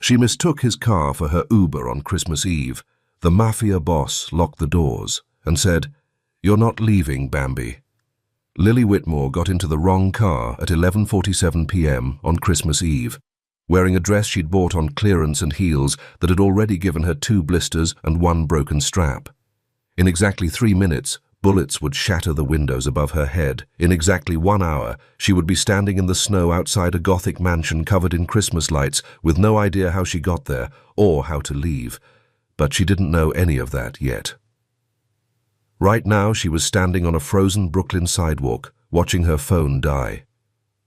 She mistook his car for her Uber on Christmas Eve. The mafia boss locked the doors and said, "You're not leaving, Bambi." Lily Whitmore got into the wrong car at 11:47 p.m. on Christmas Eve, wearing a dress she'd bought on clearance and heels that had already given her 2 blisters and 1 broken strap. In exactly 3 minutes, bullets would shatter the windows above her head. In exactly 1 hour, she would be standing in the snow outside a Gothic mansion covered in Christmas lights with no idea how she got there or how to leave. But she didn't know any of that yet. Right now, she was standing on a frozen Brooklyn sidewalk, watching her phone die.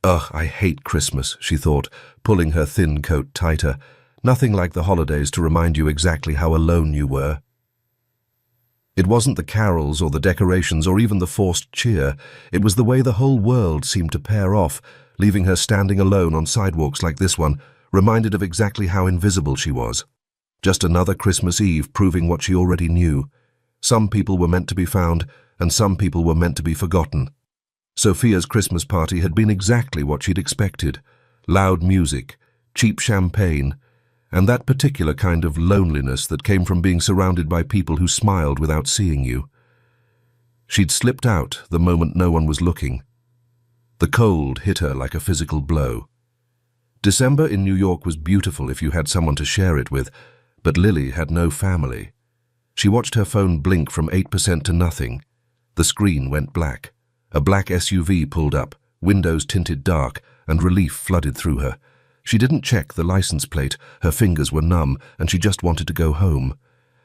"Ugh, I hate Christmas," she thought, pulling her thin coat tighter. Nothing like the holidays to remind you exactly how alone you were. It wasn't the carols or the decorations or even the forced cheer. It was the way the whole world seemed to pair off, leaving her standing alone on sidewalks like this one, reminded of exactly how invisible she was. Just another Christmas Eve proving what she already knew. Some people were meant to be found, and some people were meant to be forgotten. Sophia's Christmas party had been exactly what she'd expected. Loud music, cheap champagne, and that particular kind of loneliness that came from being surrounded by people who smiled without seeing you. She'd slipped out the moment no one was looking. The cold hit her like a physical blow. December in New York was beautiful if you had someone to share it with, but Lily had no family. She watched her phone blink from 8% to nothing. The screen went black. A black SUV pulled up, windows tinted dark, and relief flooded through her. She didn't check the license plate, her fingers were numb, and she just wanted to go home.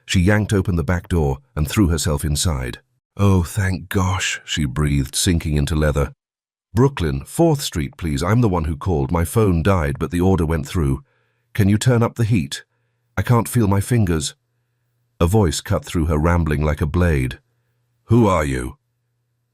She yanked open the back door and threw herself inside. "Oh, thank gosh," she breathed, sinking into leather. "Brooklyn, 4th Street, please. I'm the one who called. My phone died, but the order went through. Can you turn up the heat? I can't feel my fingers." A voice cut through her, rambling like a blade. "Who are you?"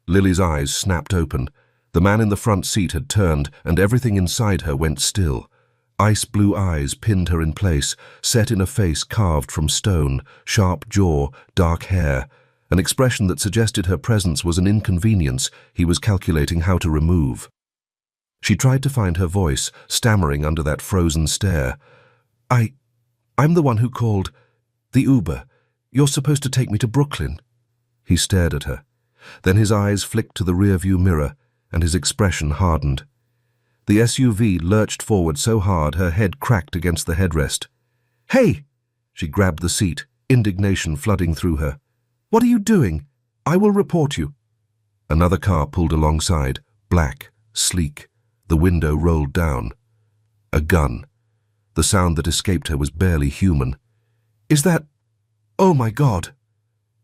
Lily's eyes snapped open. The man in the front seat had turned, and everything inside her went still. Ice-blue eyes pinned her in place, set in a face carved from stone, sharp jaw, dark hair, an expression that suggested her presence was an inconvenience he was calculating how to remove. She tried to find her voice, stammering under that frozen stare. I'm the one who called. The Uber. You're supposed to take me to Brooklyn." He stared at her. Then his eyes flicked to the rearview mirror, and his expression hardened. The SUV lurched forward so hard her head cracked against the headrest. "Hey!" She grabbed the seat, indignation flooding through her. "What are you doing? I will report you." Another car pulled alongside, black, sleek. The window rolled down. A gun. The sound that escaped her was barely human. "Is that... Oh my God!"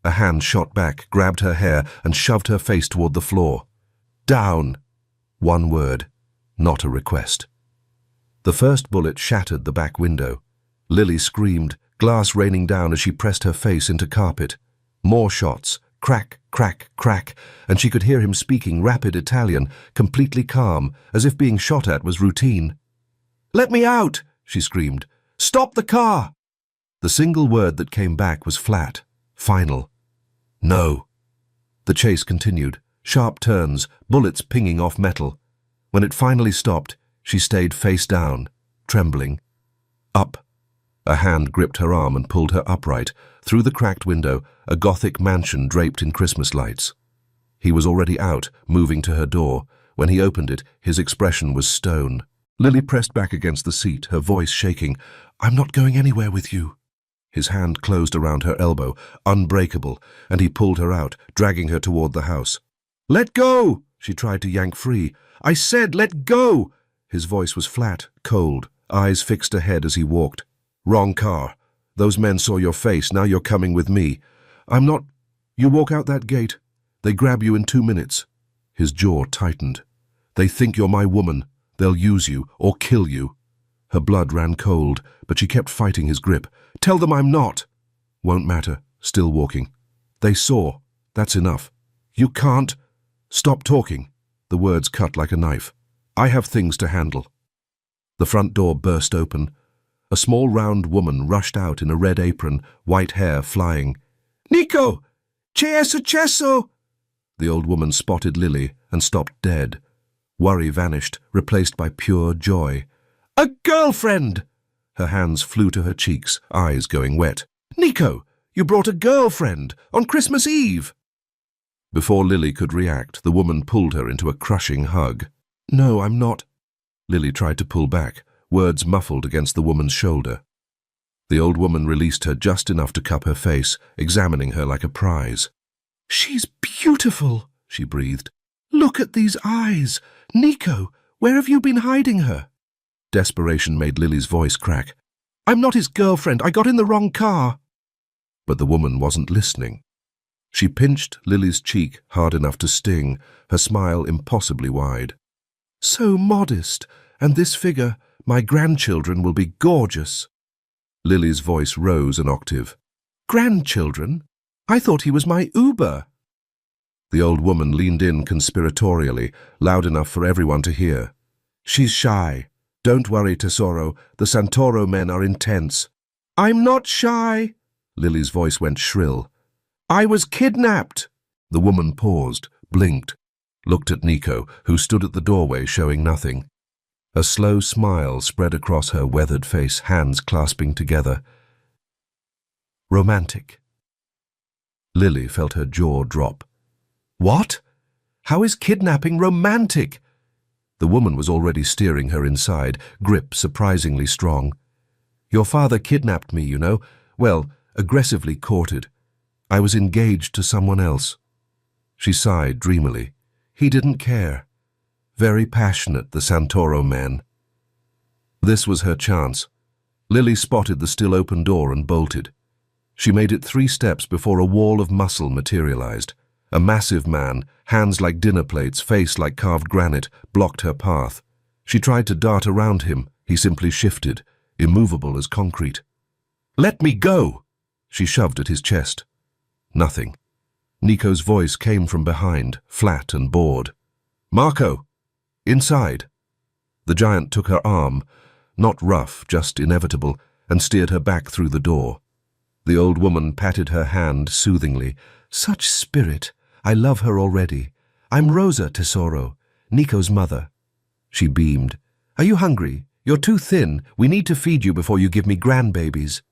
A hand shot back, grabbed her hair, and shoved her face toward the floor. "Down!" One word, not a request. The first bullet shattered the back window. Lily screamed, glass raining down as she pressed her face into carpet. More shots, crack, crack, crack, and she could hear him speaking rapid Italian, completely calm, as if being shot at was routine. "Let me out!" she screamed. "Stop the car!" The single word that came back was flat, final. "No." The chase continued, sharp turns, bullets pinging off metal. When it finally stopped, she stayed face down, trembling. Up. A hand gripped her arm and pulled her upright. Through the cracked window, a Gothic mansion draped in Christmas lights. He was already out, moving to her door. When he opened it, his expression was stone. Lily pressed back against the seat, her voice shaking. "I'm not going anywhere with you." His hand closed around her elbow, unbreakable, and he pulled her out, dragging her toward the house. "Let go!" She tried to yank free. "I said let go!" His voice was flat, cold, eyes fixed ahead as he walked. "Wrong car. Those men saw your face, now you're coming with me. I'm not... You walk out that gate. They grab you in 2 minutes. His jaw tightened. "They think you're my woman. They'll use you, or kill you." Her blood ran cold, but she kept fighting his grip. "Tell them I'm not." "Won't matter." Still walking. "They saw. That's enough. You can't." "Stop talking." The words cut like a knife. "I have things to handle." The front door burst open. A small round woman rushed out in a red apron, white hair flying. "Nico! Che è successo?" The old woman spotted Lily and stopped dead. Worry vanished, replaced by pure joy. "A girlfriend!" Her hands flew to her cheeks, eyes going wet. "Nico, you brought a girlfriend on Christmas Eve!" Before Lily could react, the woman pulled her into a crushing hug. "No, I'm not." Lily tried to pull back, words muffled against the woman's shoulder. The old woman released her just enough to cup her face, examining her like a prize. "She's beautiful," she breathed. "Look at these eyes. Nico, where have you been hiding her?" Desperation made Lily's voice crack. "I'm not his girlfriend. I got in the wrong car." But the woman wasn't listening. She pinched Lily's cheek hard enough to sting, her smile impossibly wide. "So modest, and this figure, my grandchildren will be gorgeous." Lily's voice rose an octave. "Grandchildren? I thought he was my Uber." The old woman leaned in conspiratorially, loud enough for everyone to hear. "She's shy. Don't worry, Tesoro. The Santoro men are intense." "I'm not shy." Lily's voice went shrill. "I was kidnapped." The woman paused, blinked, looked at Nico, who stood at the doorway showing nothing. A slow smile spread across her weathered face, hands clasping together. "Romantic." Lily felt her jaw drop. "What? How is kidnapping romantic?" The woman was already steering her inside, grip surprisingly strong. "Your father kidnapped me, you know. Well, aggressively courted. I was engaged to someone else." She sighed dreamily. "He didn't care. Very passionate, the Santoro men." This was her chance. Lily spotted the still open door and bolted. She made it 3 steps before a wall of muscle materialized. A massive man, hands like dinner plates, face like carved granite, blocked her path. She tried to dart around him. He simply shifted, immovable as concrete. "Let me go!" She shoved at his chest. Nothing. Nico's voice came from behind, flat and bored. "Marco! Inside!" The giant took her arm, not rough, just inevitable, and steered her back through the door. The old woman patted her hand soothingly. "Such spirit. I love her already. I'm Rosa, Tesoro, Nico's mother." She beamed. "Are you hungry? You're too thin. We need to feed you before you give me grandbabies."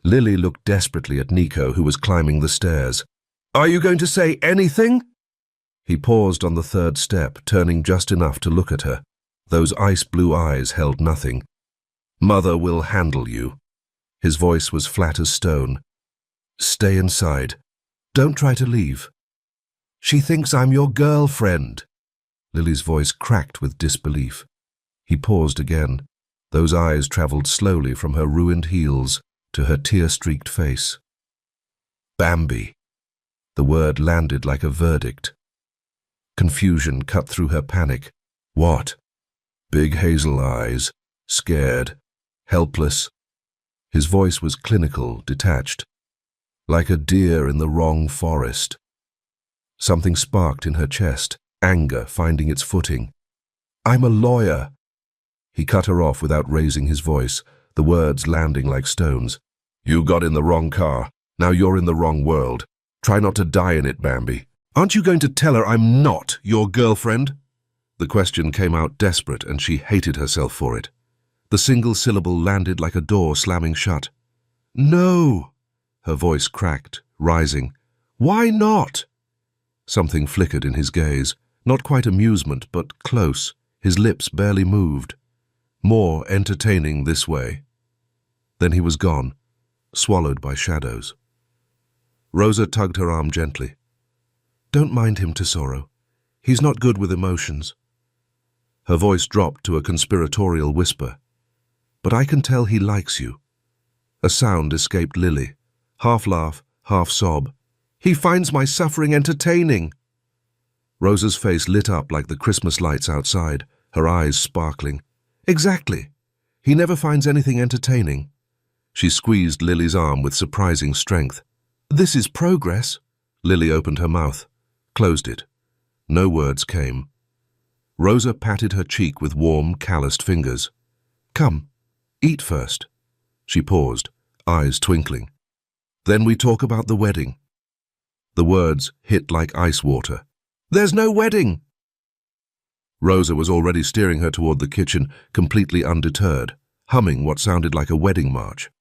Lily looked desperately at Nico, who was climbing the stairs. "Are you going to say anything?" He paused on the 3rd step, turning just enough to look at her. Those ice-blue eyes held nothing. "Mother will handle you." His voice was flat as stone. "Stay inside. Don't try to leave." "She thinks I'm your girlfriend." Lily's voice cracked with disbelief. He paused again. Those eyes traveled slowly from her ruined heels to her tear-streaked face. "Bambi." The word landed like a verdict. Confusion cut through her panic. "What?" Big hazel eyes, scared, helpless. His voice was clinical, detached. Like a deer in the wrong forest. Something sparked in her chest, anger finding its footing. "I'm a lawyer." He cut her off without raising his voice, the words landing like stones. "You got in the wrong car. Now you're in the wrong world. Try not to die in it, Bambi." "Aren't you going to tell her I'm not your girlfriend?" The question came out desperate, and she hated herself for it. The single syllable landed like a door slamming shut. "No!" Her voice cracked, rising. "Why not?" Something flickered in his gaze, not quite amusement, but close. His lips barely moved. More entertaining this way. Then he was gone, swallowed by shadows. Rosa tugged her arm gently. "Don't mind him, Tesoro. He's not good with emotions." Her voice dropped to a conspiratorial whisper. "But I can tell he likes you." A sound escaped Lily, half laugh, half sob. "He finds my suffering entertaining." Rosa's face lit up like the Christmas lights outside, her eyes sparkling. "Exactly. He never finds anything entertaining." She squeezed Lily's arm with surprising strength. "This is progress." Lily opened her mouth, closed it. No words came. Rosa patted her cheek with warm, calloused fingers. "Come, eat first." She paused, eyes twinkling. "Then we talk about the wedding." The words hit like ice water. "There's no wedding!" Rosa was already steering her toward the kitchen, completely undeterred, humming what sounded like a wedding march.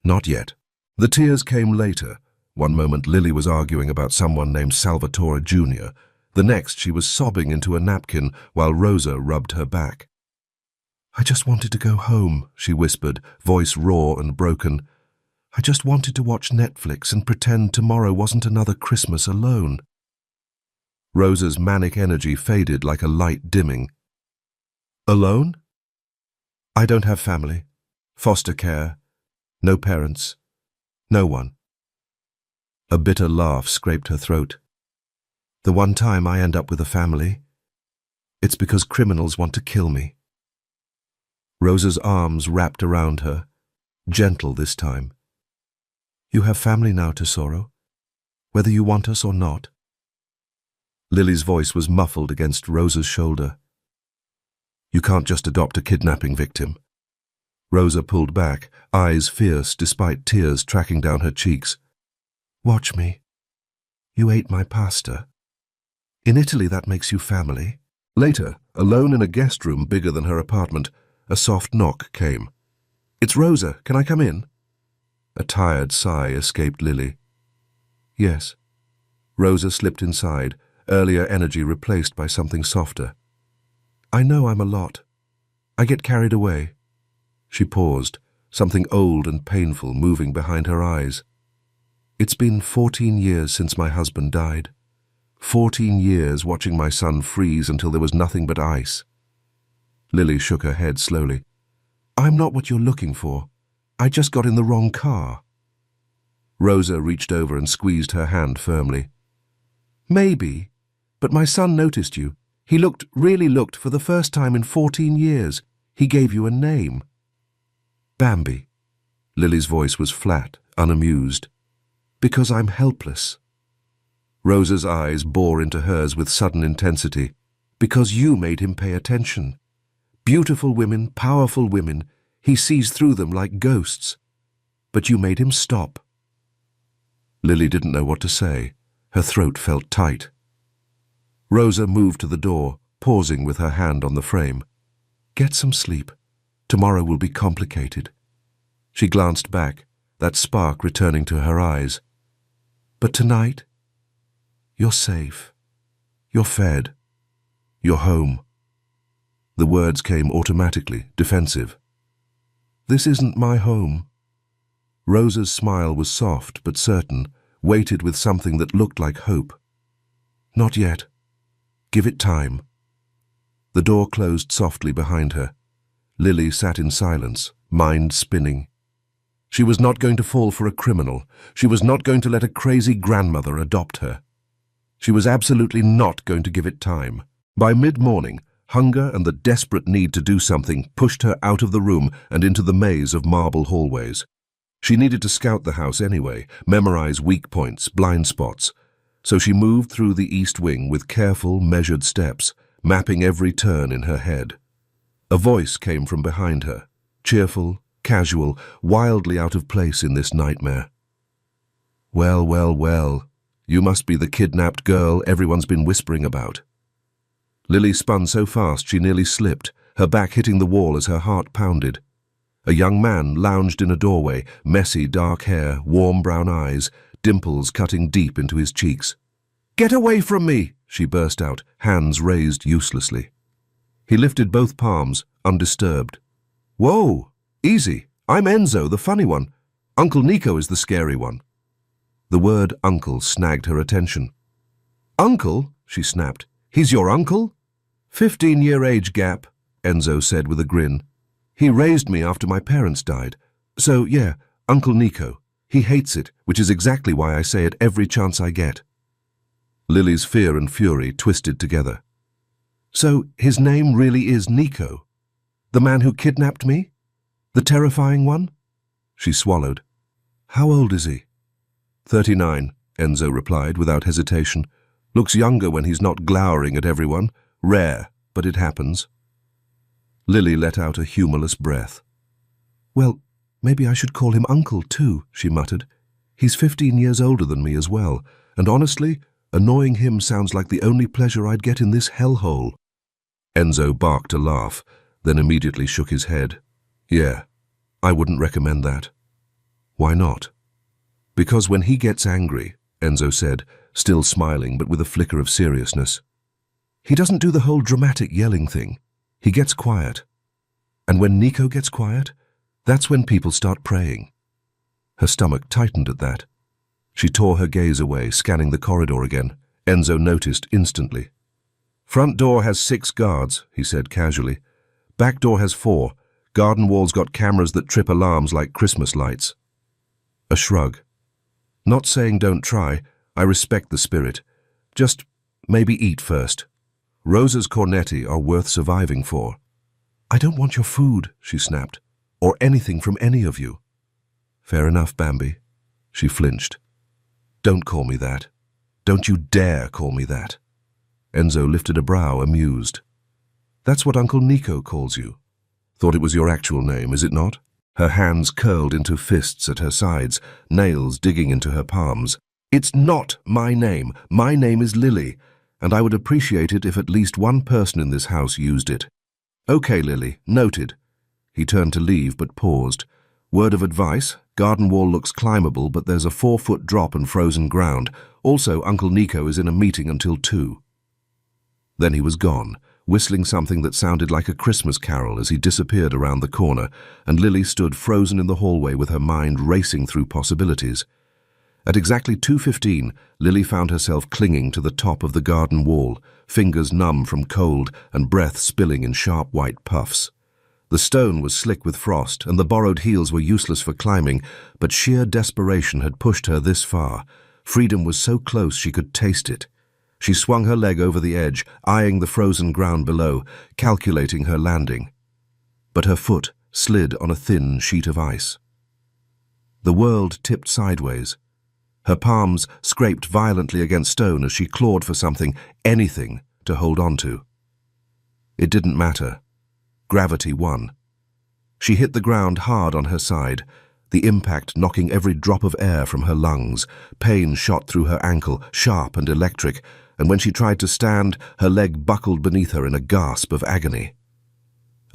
Not yet. The tears came later. One moment Lily was arguing about someone named Salvatore Jr. The next she was sobbing into a napkin while Rosa rubbed her back. "I just wanted to go home," she whispered, voice raw and broken. "I just wanted to watch Netflix and pretend tomorrow wasn't another Christmas alone." Rosa's manic energy faded like a light dimming. "Alone? I don't have family, foster care, no parents, no one." A bitter laugh scraped her throat. "The one time I end up with a family, it's because criminals want to kill me." Rosa's arms wrapped around her, gentle this time. "You have family now, Tesoro, whether you want us or not." Lily's voice was muffled against Rosa's shoulder. "You can't just adopt a kidnapping victim." Rosa pulled back, eyes fierce despite tears tracking down her cheeks. "Watch me. You ate my pasta. In Italy that makes you family." Later, alone in a guest room bigger than her apartment, a soft knock came. "It's Rosa. Can I come in?" A tired sigh escaped Lily. "Yes." Rosa slipped inside, earlier energy replaced by something softer. "I know I'm a lot. I get carried away." She paused, something old and painful moving behind her eyes. "It's been 14 years since my husband died. 14 years watching my son freeze until there was nothing but ice." Lily shook her head slowly. "I'm not what you're looking for. I just got in the wrong car." Rosa reached over and squeezed her hand firmly. "Maybe, but my son noticed you. He really looked for the first time in 14 years. He gave you a name." "Bambi." Lily's voice was flat, unamused. "Because I'm helpless." Rosa's eyes bore into hers with sudden intensity. "Because you made him pay attention. Beautiful women, powerful women, he sees through them like ghosts. But you made him stop." Lily didn't know what to say. Her throat felt tight. Rosa moved to the door, pausing with her hand on the frame. "Get some sleep. Tomorrow will be complicated." She glanced back, that spark returning to her eyes. "But tonight, you're safe. You're fed. You're home." The words came automatically, defensive. "This isn't my home." Rosa's smile was soft but certain, weighted with something that looked like hope. "Not yet. Give it time." The door closed softly behind her. Lily sat in silence, mind spinning. She was not going to fall for a criminal. She was not going to let a crazy grandmother adopt her. She was absolutely not going to give it time. By mid-morning, hunger and the desperate need to do something pushed her out of the room and into the maze of marble hallways. She needed to scout the house anyway, memorize weak points, blind spots. So she moved through the east wing with careful, measured steps, mapping every turn in her head. A voice came from behind her, cheerful, casual, wildly out of place in this nightmare. "Well, well, well, you must be the kidnapped girl everyone's been whispering about." Lily spun so fast she nearly slipped, her back hitting the wall as her heart pounded. A young man lounged in a doorway, messy dark hair, warm brown eyes, dimples cutting deep into his cheeks. "Get away from me!" she burst out, hands raised uselessly. He lifted both palms, undisturbed. "Whoa! Easy. I'm Enzo, the funny one. Uncle Nico is the scary one." The word uncle snagged her attention. "Uncle?" she snapped. "He's your uncle?" 15-year age gap, Enzo said with a grin. "He raised me after my parents died. So, yeah, Uncle Nico. He hates it, which is exactly why I say it every chance I get." Lily's fear and fury twisted together. "So his name really is Nico? The man who kidnapped me? The terrifying one?" She swallowed. "How old is he?" 39, Enzo replied without hesitation. "Looks younger when he's not glowering at everyone. Rare, but it happens." Lily let out a humorless breath. "Well, maybe I should call him Uncle too," she muttered. "He's 15 years older than me as well, and honestly, annoying him sounds like the only pleasure I'd get in this hellhole." Enzo barked a laugh, then immediately shook his head. Yeah, I wouldn't recommend that. Why not? Because when he gets angry, Enzo said, still smiling but with a flicker of seriousness, he doesn't do the whole dramatic yelling thing. He gets quiet. And when Nico gets quiet, that's when people start praying. Her stomach tightened at that. She tore her gaze away, scanning the corridor again. Enzo noticed instantly. Front door has 6 guards, he said casually. Back door has 4. Garden wall's got cameras that trip alarms like Christmas lights. A shrug. Not saying don't try. I respect the spirit. Just maybe eat first. Rosa's cornetti are worth surviving for. I don't want your food, she snapped, or anything from any of you. Fair enough, Bambi. She flinched. Don't call me that. Don't you dare call me that. Enzo lifted a brow, amused. That's what Uncle Nico calls you. Thought it was your actual name, is it not? Her hands curled into fists at her sides, nails digging into her palms. It's not my name. My name is Lily, and I would appreciate it if at least one person in this house used it. Okay, Lily, noted. He turned to leave, but paused. Word of advice, garden wall looks climbable, but there's a 4-foot drop and frozen ground. Also, Uncle Nico is in a meeting until 2. Then he was gone, whistling something that sounded like a Christmas carol as he disappeared around the corner, and Lily stood frozen in the hallway with her mind racing through possibilities. At exactly 2:15, Lily found herself clinging to the top of the garden wall, fingers numb from cold and breath spilling in sharp white puffs. The stone was slick with frost, and the borrowed heels were useless for climbing, but sheer desperation had pushed her this far. Freedom was so close she could taste it. She swung her leg over the edge, eyeing the frozen ground below, calculating her landing. But her foot slid on a thin sheet of ice. The world tipped sideways. Her palms scraped violently against stone as she clawed for something, anything, to hold on to. It didn't matter. Gravity won. She hit the ground hard on her side, the impact knocking every drop of air from her lungs. Pain shot through her ankle, sharp and electric, and when she tried to stand, her leg buckled beneath her in a gasp of agony.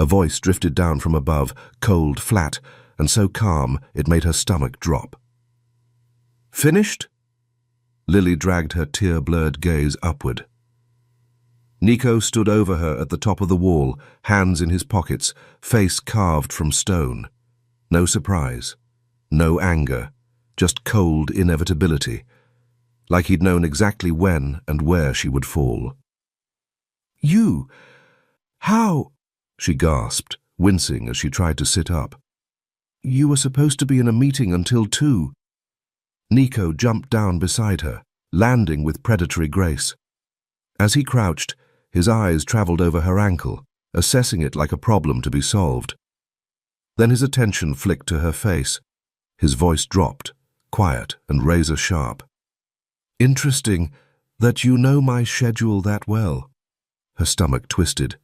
A voice drifted down from above, cold, flat, and so calm it made her stomach drop. Finished? Lily dragged her tear-blurred gaze upward. Nico stood over her at the top of the wall, hands in his pockets, face carved from stone. No surprise, no anger, just cold inevitability, like he'd known exactly when and where she would fall. You? How? She gasped, wincing as she tried to sit up. You were supposed to be in a meeting until 2. Nico jumped down beside her, landing with predatory grace. As he crouched, his eyes traveled over her ankle, assessing it like a problem to be solved. Then his attention flicked to her face. His voice dropped, quiet and razor-sharp. Interesting that you know my schedule that well. Her stomach twisted.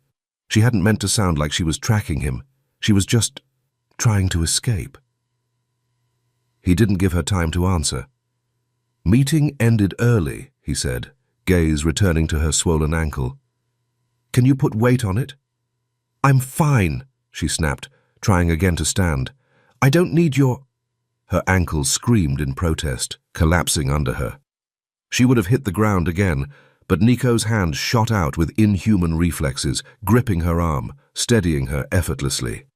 She hadn't meant to sound like she was tracking him. She was just trying to escape. He didn't give her time to answer. Meeting ended early, he said, gaze returning to her swollen ankle. Can you put weight on it? I'm fine, she snapped, trying again to stand. I don't need your... Her ankle screamed in protest, collapsing under her. She would have hit the ground again, but Nico's hand shot out with inhuman reflexes, gripping her arm, steadying her effortlessly.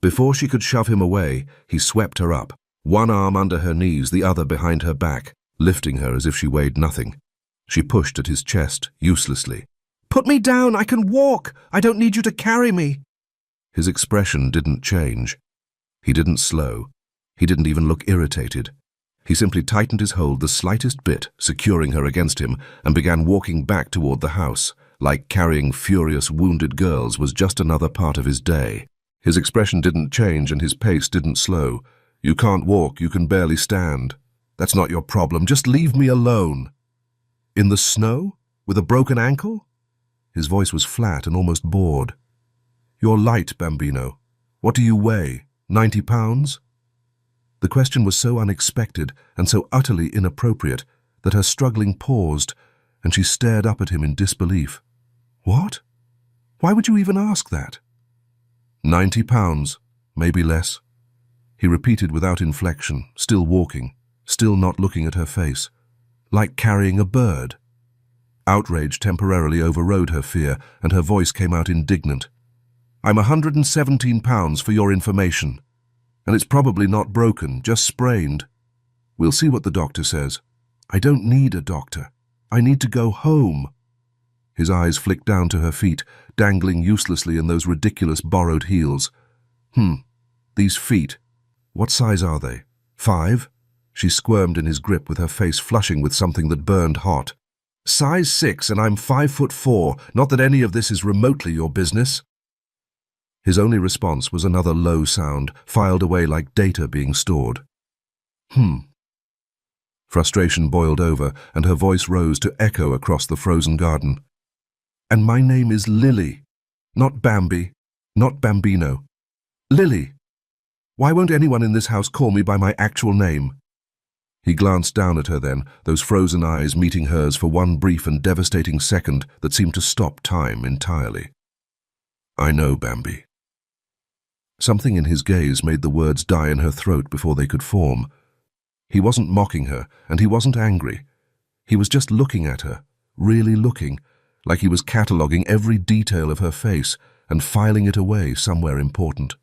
Before she could shove him away, he swept her up, one arm under her knees, the other behind her back, lifting her as if she weighed nothing. She pushed at his chest, uselessly. Put me down! I can walk! I don't need you to carry me! His expression didn't change. He didn't slow. He didn't even look irritated. He simply tightened his hold the slightest bit, securing her against him, and began walking back toward the house, like carrying furious, wounded girls was just another part of his day. His expression didn't change and his pace didn't slow. You can't walk, you can barely stand. That's not your problem, just leave me alone. In the snow? With a broken ankle? His voice was flat and almost bored. You're light, Bambino. What do you weigh? 90 pounds? The question was so unexpected and so utterly inappropriate that her struggling paused, and she stared up at him in disbelief. What? Why would you even ask that? £90, maybe less. He repeated without inflection, still walking, still not looking at her face, like carrying a bird. Outrage temporarily overrode her fear, and her voice came out indignant. I'm £117 for your information. And it's probably not broken, just sprained. We'll see what the doctor says. I don't need a doctor. I need to go home. His eyes flicked down to her feet, dangling uselessly in those ridiculous borrowed heels. These feet. What size are they? 5? She squirmed in his grip with her face flushing with something that burned hot. Size 6, and I'm 5'4". Not that any of this is remotely your business. His only response was another low sound, filed away like data being stored. Frustration boiled over, and her voice rose to echo across the frozen garden. And my name is Lily. Not Bambi, not Bambino. Lily. Why won't anyone in this house call me by my actual name? He glanced down at her then, those frozen eyes meeting hers for one brief and devastating second that seemed to stop time entirely. I know, Bambi. Something in his gaze made the words die in her throat before they could form. He wasn't mocking her, and he wasn't angry. He was just looking at her, really looking, like he was cataloguing every detail of her face and filing it away somewhere important.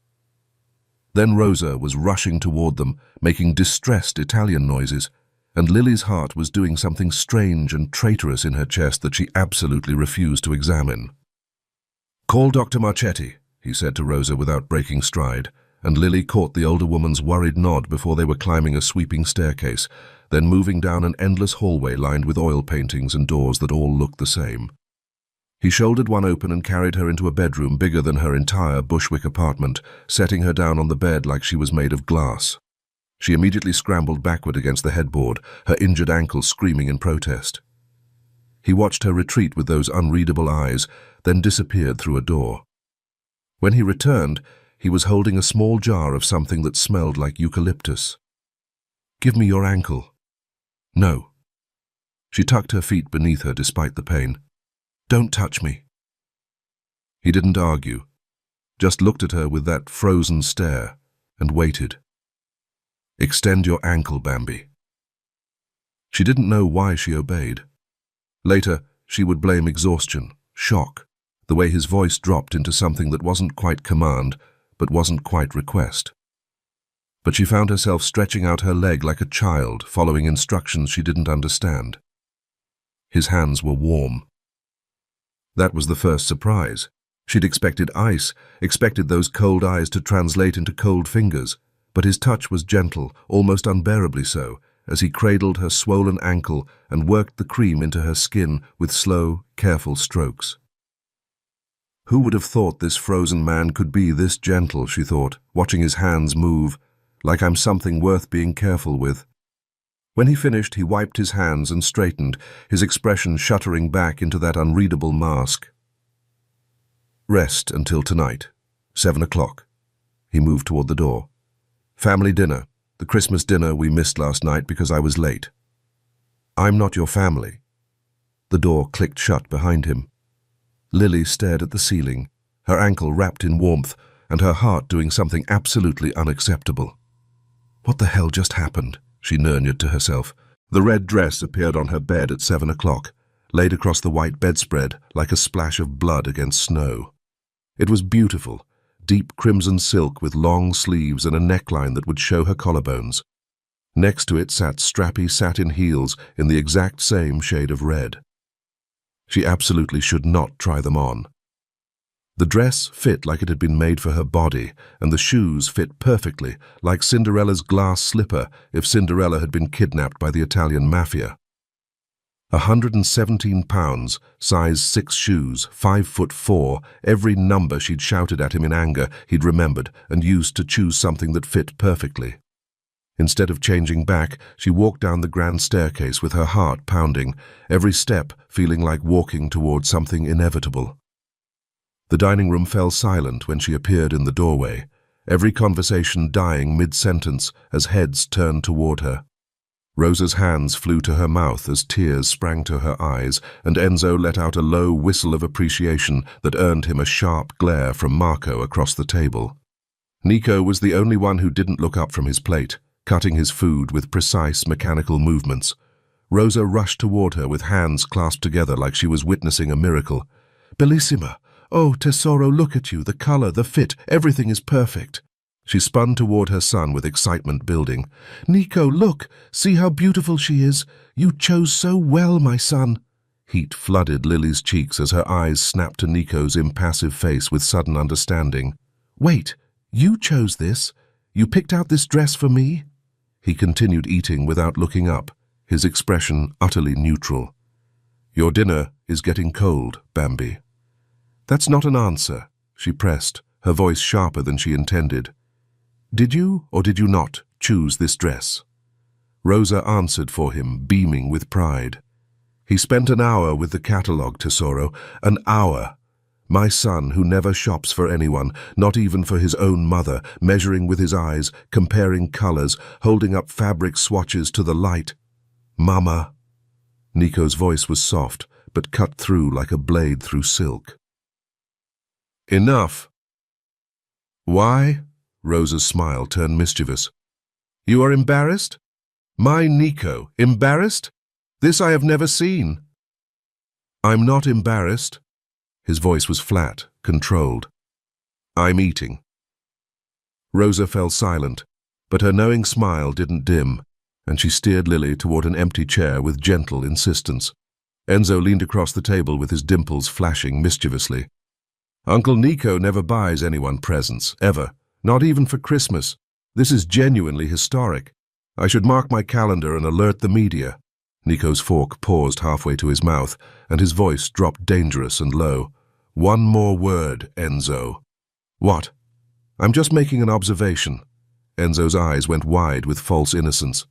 Then Rosa was rushing toward them, making distressed Italian noises, and Lily's heart was doing something strange and traitorous in her chest that she absolutely refused to examine. Call Dr. Marchetti, he said to Rosa without breaking stride, and Lily caught the older woman's worried nod before they were climbing a sweeping staircase, then moving down an endless hallway lined with oil paintings and doors that all looked the same. He shouldered one open and carried her into a bedroom bigger than her entire Bushwick apartment, setting her down on the bed like she was made of glass. She immediately scrambled backward against the headboard, her injured ankle screaming in protest. He watched her retreat with those unreadable eyes, then disappeared through a door. When he returned, he was holding a small jar of something that smelled like eucalyptus. Give me your ankle. No. She tucked her feet beneath her despite the pain. Don't touch me. He didn't argue, just looked at her with that frozen stare and waited. Extend your ankle, Bambi. She didn't know why she obeyed. Later, she would blame exhaustion, shock, the way his voice dropped into something that wasn't quite command, but wasn't quite request. But she found herself stretching out her leg like a child, following instructions she didn't understand. His hands were warm. That was the first surprise. She'd expected ice, expected those cold eyes to translate into cold fingers, but his touch was gentle, almost unbearably so, as he cradled her swollen ankle and worked the cream into her skin with slow, careful strokes. Who would have thought this frozen man could be this gentle, she thought, watching his hands move, like I'm something worth being careful with. When he finished, he wiped his hands and straightened, his expression shuttering back into that unreadable mask. Rest until tonight, 7 o'clock. He moved toward the door. Family dinner, the Christmas dinner we missed last night because I was late. I'm not your family. The door clicked shut behind him. Lily stared at the ceiling, her ankle wrapped in warmth and her heart doing something absolutely unacceptable. What the hell just happened? She murmured to herself. The red dress appeared on her bed at 7 o'clock, laid across the white bedspread like a splash of blood against snow. It was beautiful, deep crimson silk with long sleeves and a neckline that would show her collarbones. Next to it sat strappy satin heels in the exact same shade of red. She absolutely should not try them on. The dress fit like it had been made for her body, and the shoes fit perfectly, like Cinderella's glass slipper if Cinderella had been kidnapped by the Italian mafia. £117, size 6 shoes, 5'4", every number she'd shouted at him in anger he'd remembered and used to choose something that fit perfectly. Instead of changing back, she walked down the grand staircase with her heart pounding, every step feeling like walking toward something inevitable. The dining room fell silent when she appeared in the doorway, every conversation dying mid-sentence as heads turned toward her. Rosa's hands flew to her mouth as tears sprang to her eyes, and Enzo let out a low whistle of appreciation that earned him a sharp glare from Marco across the table. Nico was the only one who didn't look up from his plate, cutting his food with precise mechanical movements. Rosa rushed toward her with hands clasped together like she was witnessing a miracle. "Bellissima! Oh, Tesoro, look at you, the color, the fit, everything is perfect." She spun toward her son with excitement building. "Nico, look! See how beautiful she is! You chose so well, my son!" Heat flooded Lily's cheeks as her eyes snapped to Nico's impassive face with sudden understanding. "Wait, you chose this? You picked out this dress for me?" He continued eating without looking up, his expression utterly neutral. "Your dinner is getting cold, Bambi." "That's not an answer," she pressed, her voice sharper than she intended. "Did you or did you not choose this dress?" Rosa answered for him, beaming with pride. "He spent an hour with the catalogue, Tesoro. An hour. My son, who never shops for anyone, not even for his own mother, measuring with his eyes, comparing colors, holding up fabric swatches to the light. Mama." Nico's voice was soft, but cut through like a blade through silk. "Enough." "Why?" Rosa's smile turned mischievous. "You are embarrassed? My Nico, embarrassed? This I have never seen." "I'm not embarrassed." His voice was flat, controlled. "I'm eating." Rosa fell silent, but her knowing smile didn't dim, and she steered Lily toward an empty chair with gentle insistence. Enzo leaned across the table with his dimples flashing mischievously. "Uncle Nico never buys anyone presents, ever. Not even for Christmas. This is genuinely historic. I should mark my calendar and alert the media." Nico's fork paused halfway to his mouth, and his voice dropped dangerous and low. "One more word, Enzo." "What?" "I'm just making an observation." Enzo's eyes went wide with false innocence.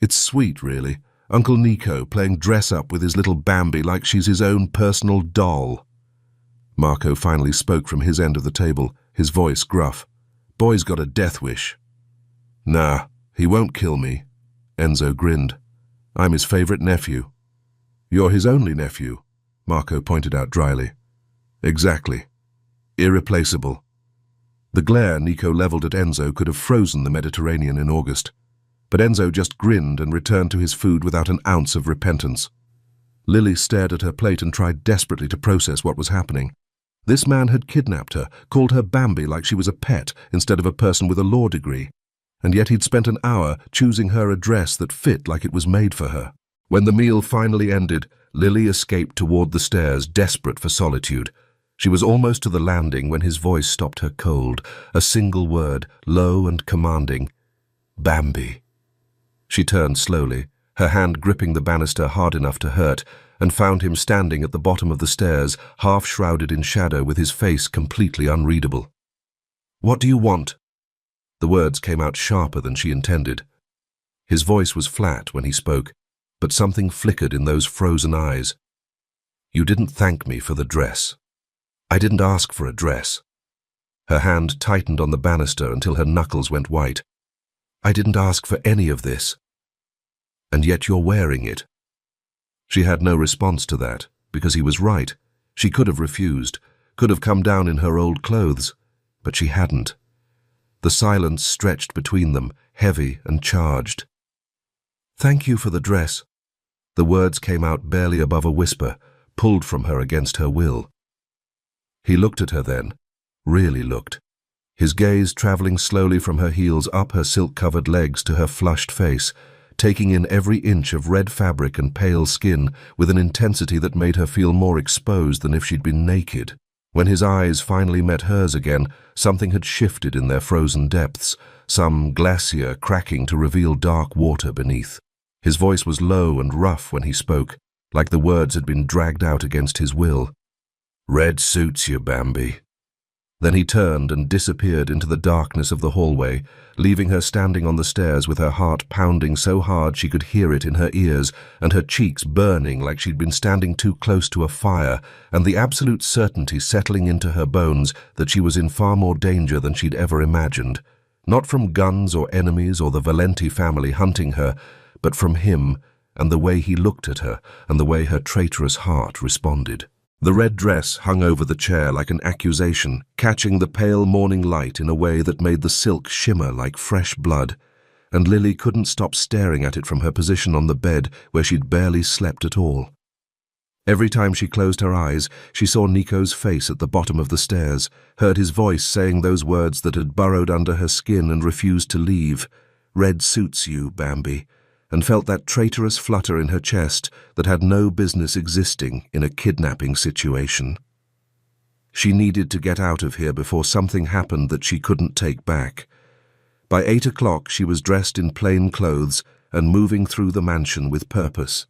"It's sweet, really. Uncle Nico playing dress-up with his little Bambi like she's his own personal doll." Marco finally spoke from his end of the table, his voice gruff. "Boy's got a death wish." "Nah, he won't kill me." Enzo grinned. "I'm his favorite nephew." "You're his only nephew," Marco pointed out dryly. "Exactly. Irreplaceable." The glare Nico leveled at Enzo could have frozen the Mediterranean in August. But Enzo just grinned and returned to his food without an ounce of repentance. Lily stared at her plate and tried desperately to process what was happening. This man had kidnapped her, called her Bambi like she was a pet instead of a person with a law degree. And yet he'd spent an hour choosing her a dress that fit like it was made for her. When the meal finally ended, Lily escaped toward the stairs, desperate for solitude. She was almost to the landing when his voice stopped her cold, a single word, low and commanding. "Bambi." She turned slowly, her hand gripping the banister hard enough to hurt, and found him standing at the bottom of the stairs, half shrouded in shadow with his face completely unreadable. "What do you want?" The words came out sharper than she intended. His voice was flat when he spoke, but something flickered in those frozen eyes. "You didn't thank me for the dress." "I didn't ask for a dress." Her hand tightened on the banister until her knuckles went white. "I didn't ask for any of this." "And yet you're wearing it." She had no response to that, because he was right. She could have refused, could have come down in her old clothes, but she hadn't. The silence stretched between them, heavy and charged. "Thank you for the dress." The words came out barely above a whisper, pulled from her against her will. He looked at her then, really looked, his gaze traveling slowly from her heels up her silk-covered legs to her flushed face, taking in every inch of red fabric and pale skin with an intensity that made her feel more exposed than if she'd been naked. When his eyes finally met hers again, something had shifted in their frozen depths, some glacier cracking to reveal dark water beneath. His voice was low and rough when he spoke, like the words had been dragged out against his will. "Red suits you, Bambi." Then he turned and disappeared into the darkness of the hallway, leaving her standing on the stairs with her heart pounding so hard she could hear it in her ears, and her cheeks burning like she'd been standing too close to a fire, and the absolute certainty settling into her bones that she was in far more danger than she'd ever imagined. Not from guns or enemies or the Valenti family hunting her, but from him and the way he looked at her and the way her traitorous heart responded. The red dress hung over the chair like an accusation, catching the pale morning light in a way that made the silk shimmer like fresh blood, and Lily couldn't stop staring at it from her position on the bed where she'd barely slept at all. Every time she closed her eyes, she saw Nico's face at the bottom of the stairs, heard his voice saying those words that had burrowed under her skin and refused to leave. "Red suits you, Bambi," and felt that traitorous flutter in her chest that had no business existing in a kidnapping situation. She needed to get out of here before something happened that she couldn't take back. By 8 o'clock she was dressed in plain clothes and moving through the mansion with purpose.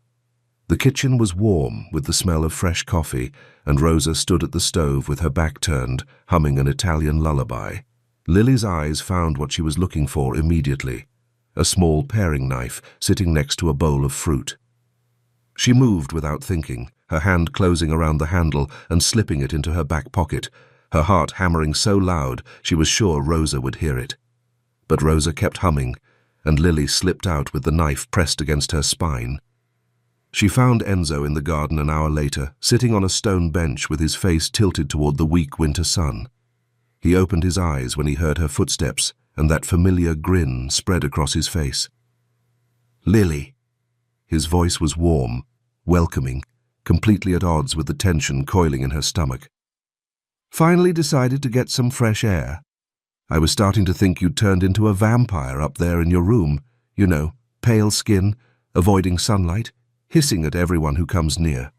The kitchen was warm with the smell of fresh coffee, and Rosa stood at the stove with her back turned, humming an Italian lullaby. Lily's eyes found what she was looking for immediately: a small paring knife sitting next to a bowl of fruit. She moved without thinking, her hand closing around the handle and slipping it into her back pocket, her heart hammering so loud she was sure Rosa would hear it. But Rosa kept humming, and Lily slipped out with the knife pressed against her spine. She found Enzo in the garden an hour later, sitting on a stone bench with his face tilted toward the weak winter sun. He opened his eyes when he heard her footsteps, and that familiar grin spread across his face. "Lily." His voice was warm, welcoming, completely at odds with the tension coiling in her stomach. "Finally decided to get some fresh air. I was starting to think you'd turned into a vampire up there in your room. You know, pale skin, avoiding sunlight, hissing at everyone who comes near."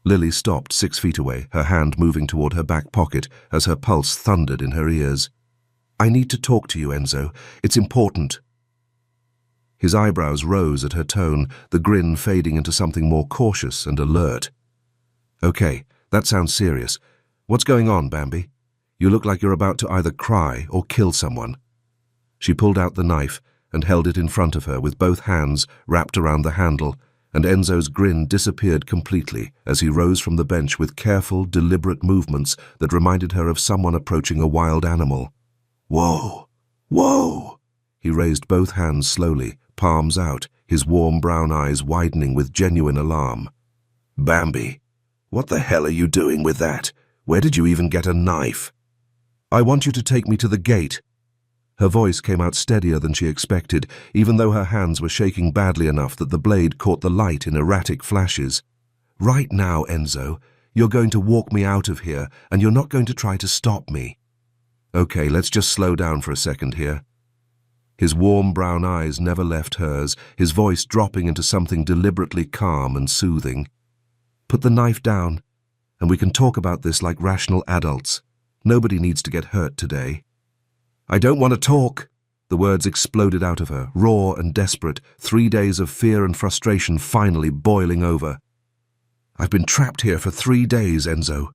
Lily stopped 6 feet away, her hand moving toward her back pocket as her pulse thundered in her ears. "I need to talk to you, Enzo. It's important." His eyebrows rose at her tone, the grin fading into something more cautious and alert. "Okay, that sounds serious. What's going on, Bambi? You look like you're about to either cry or kill someone." She pulled out the knife and held it in front of her with both hands wrapped around the handle, and Enzo's grin disappeared completely as he rose from the bench with careful, deliberate movements that reminded her of someone approaching a wild animal. "Whoa! Whoa!" He raised both hands slowly, palms out, his warm brown eyes widening with genuine alarm. "Bambi, what the hell are you doing with that? Where did you even get a knife?" "I want you to take me to the gate." Her voice came out steadier than she expected, even though her hands were shaking badly enough that the blade caught the light in erratic flashes. "Right now, Enzo, you're going to walk me out of here, and you're not going to try to stop me." "Okay, let's just slow down for a second here." His warm brown eyes never left hers, his voice dropping into something deliberately calm and soothing. "Put the knife down, and we can talk about this like rational adults. Nobody needs to get hurt today." "I don't want to talk." The words exploded out of her, raw and desperate, 3 days of fear and frustration finally boiling over. "I've been trapped here for 3 days, Enzo.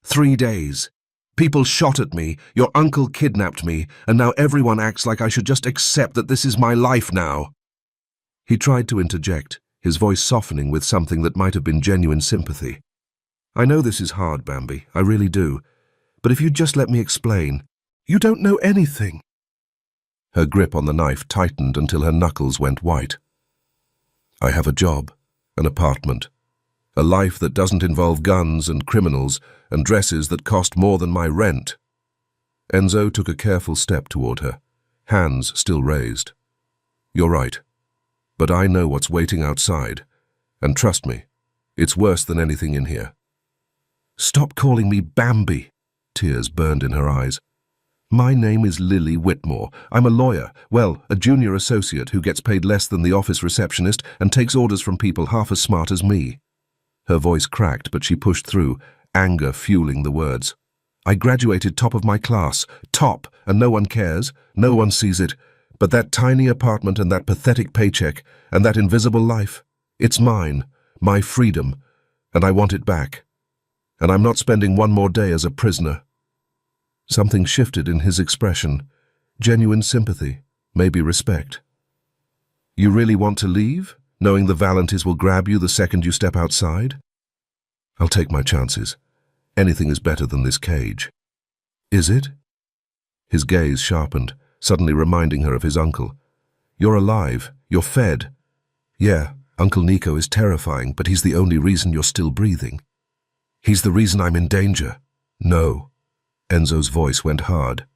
3 days. People shot at me, your uncle kidnapped me, and now everyone acts like I should just accept that this is my life now." He tried to interject, his voice softening with something that might have been genuine sympathy. "I know this is hard, Bambi, I really do. But if you'd just let me explain." "You don't know anything." Her grip on the knife tightened until her knuckles went white. "I have a job, an apartment, a life that doesn't involve guns and criminals and dresses that cost more than my rent." Enzo took a careful step toward her, hands still raised. "You're right, but I know what's waiting outside, and trust me, it's worse than anything in here." "Stop calling me Bambi." Tears burned in her eyes. "My name is Lily Whitmore. I'm a lawyer, well, a junior associate who gets paid less than the office receptionist and takes orders from people half as smart as me." Her voice cracked, but she pushed through, anger fueling the words. "I graduated top of my class, top, and no one cares, no one sees it. But that tiny apartment and that pathetic paycheck and that invisible life, it's mine, my freedom, and I want it back. And I'm not spending one more day as a prisoner." Something shifted in his expression, genuine sympathy, maybe respect. "You really want to leave, knowing the Valentis will grab you the second you step outside?" "I'll take my chances. Anything is better than this cage." "Is it?" His gaze sharpened, suddenly reminding her of his uncle. You're alive. You're fed. Yeah, Uncle Nico is terrifying, but he's the only reason you're still breathing. He's the reason I'm in danger. No. Enzo's voice went hard.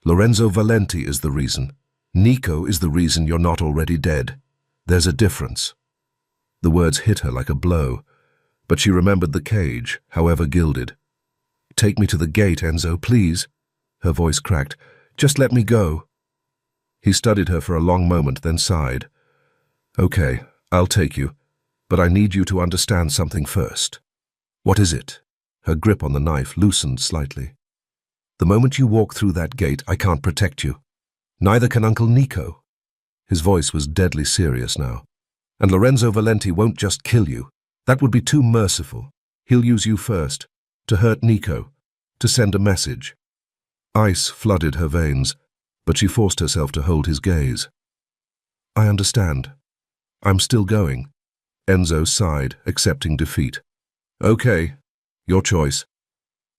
Lorenzo Valenti is the reason. Nico is the reason you're not already dead. There's a difference. The words hit her like a blow, but she remembered the cage, however gilded. Take me to the gate, Enzo, please. Her voice cracked. Just let me go. He studied her for a long moment, then sighed. Okay, I'll take you, but I need you to understand something first. What is it? Her grip on the knife loosened slightly. The moment you walk through that gate, I can't protect you. Neither can Uncle Nico. His voice was deadly serious now. And Lorenzo Valenti won't just kill you. That would be too merciful. He'll use you first, to hurt Nico, to send a message. Ice flooded her veins, but she forced herself to hold his gaze. I understand. I'm still going. Enzo sighed, accepting defeat. Okay, your choice.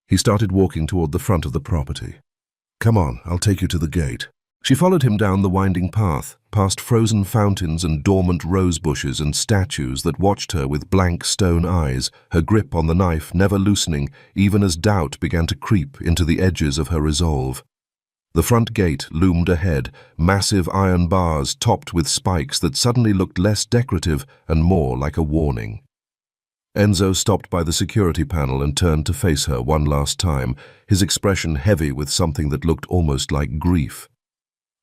He started walking toward the front of the property. Come on, I'll take you to the gate. She followed him down the winding path, past frozen fountains and dormant rose bushes and statues that watched her with blank stone eyes, her grip on the knife never loosening, even as doubt began to creep into the edges of her resolve. The front gate loomed ahead, massive iron bars topped with spikes that suddenly looked less decorative and more like a warning. Enzo stopped by the security panel and turned to face her one last time, his expression heavy with something that looked almost like grief.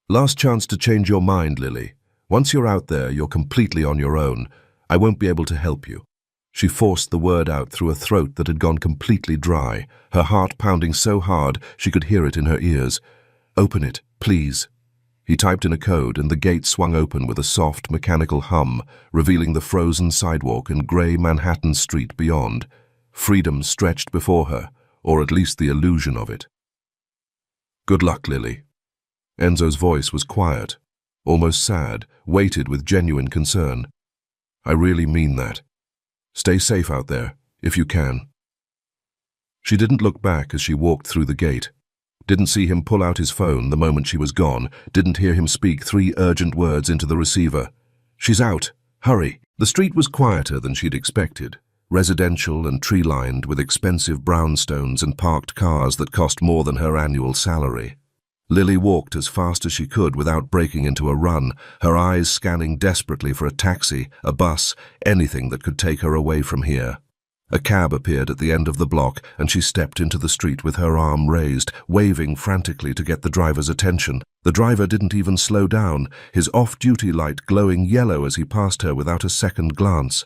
Last chance to change your mind, Lily. Once you're out there, you're completely on your own. I won't be able to help you. She forced the word out through a throat that had gone completely dry, her heart pounding so hard she could hear it in her ears. Open it, please. He typed in a code and the gate swung open with a soft, mechanical hum, revealing the frozen sidewalk and grey Manhattan street beyond. Freedom stretched before her, or at least the illusion of it. Good luck, Lily. Enzo's voice was quiet, almost sad, weighted with genuine concern. I really mean that. Stay safe out there, if you can. She didn't look back as she walked through the gate. Didn't see him pull out his phone the moment she was gone, didn't hear him speak 3 urgent words into the receiver. She's out. Hurry. The street was quieter than she'd expected, residential and tree-lined with expensive brownstones and parked cars that cost more than her annual salary. Lily walked as fast as she could without breaking into a run, her eyes scanning desperately for a taxi, a bus, anything that could take her away from here. A cab appeared at the end of the block, and she stepped into the street with her arm raised, waving frantically to get the driver's attention. The driver didn't even slow down, his off-duty light glowing yellow as he passed her without a second glance.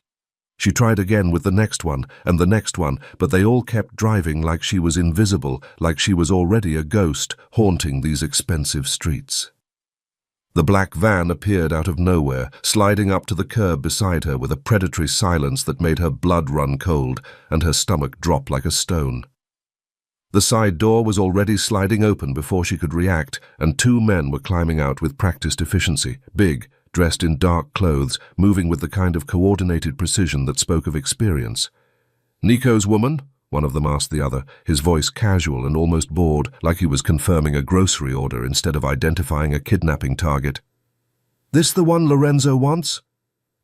She tried again with the next one, and the next one, but they all kept driving like she was invisible, like she was already a ghost, haunting these expensive streets. The black van appeared out of nowhere, sliding up to the curb beside her with a predatory silence that made her blood run cold and her stomach drop like a stone. The side door was already sliding open before she could react, and 2 men were climbing out with practiced efficiency, big, dressed in dark clothes, moving with the kind of coordinated precision that spoke of experience. Nico's woman? One of them asked the other, his voice casual and almost bored, like he was confirming a grocery order instead of identifying a kidnapping target. This the one Lorenzo wants?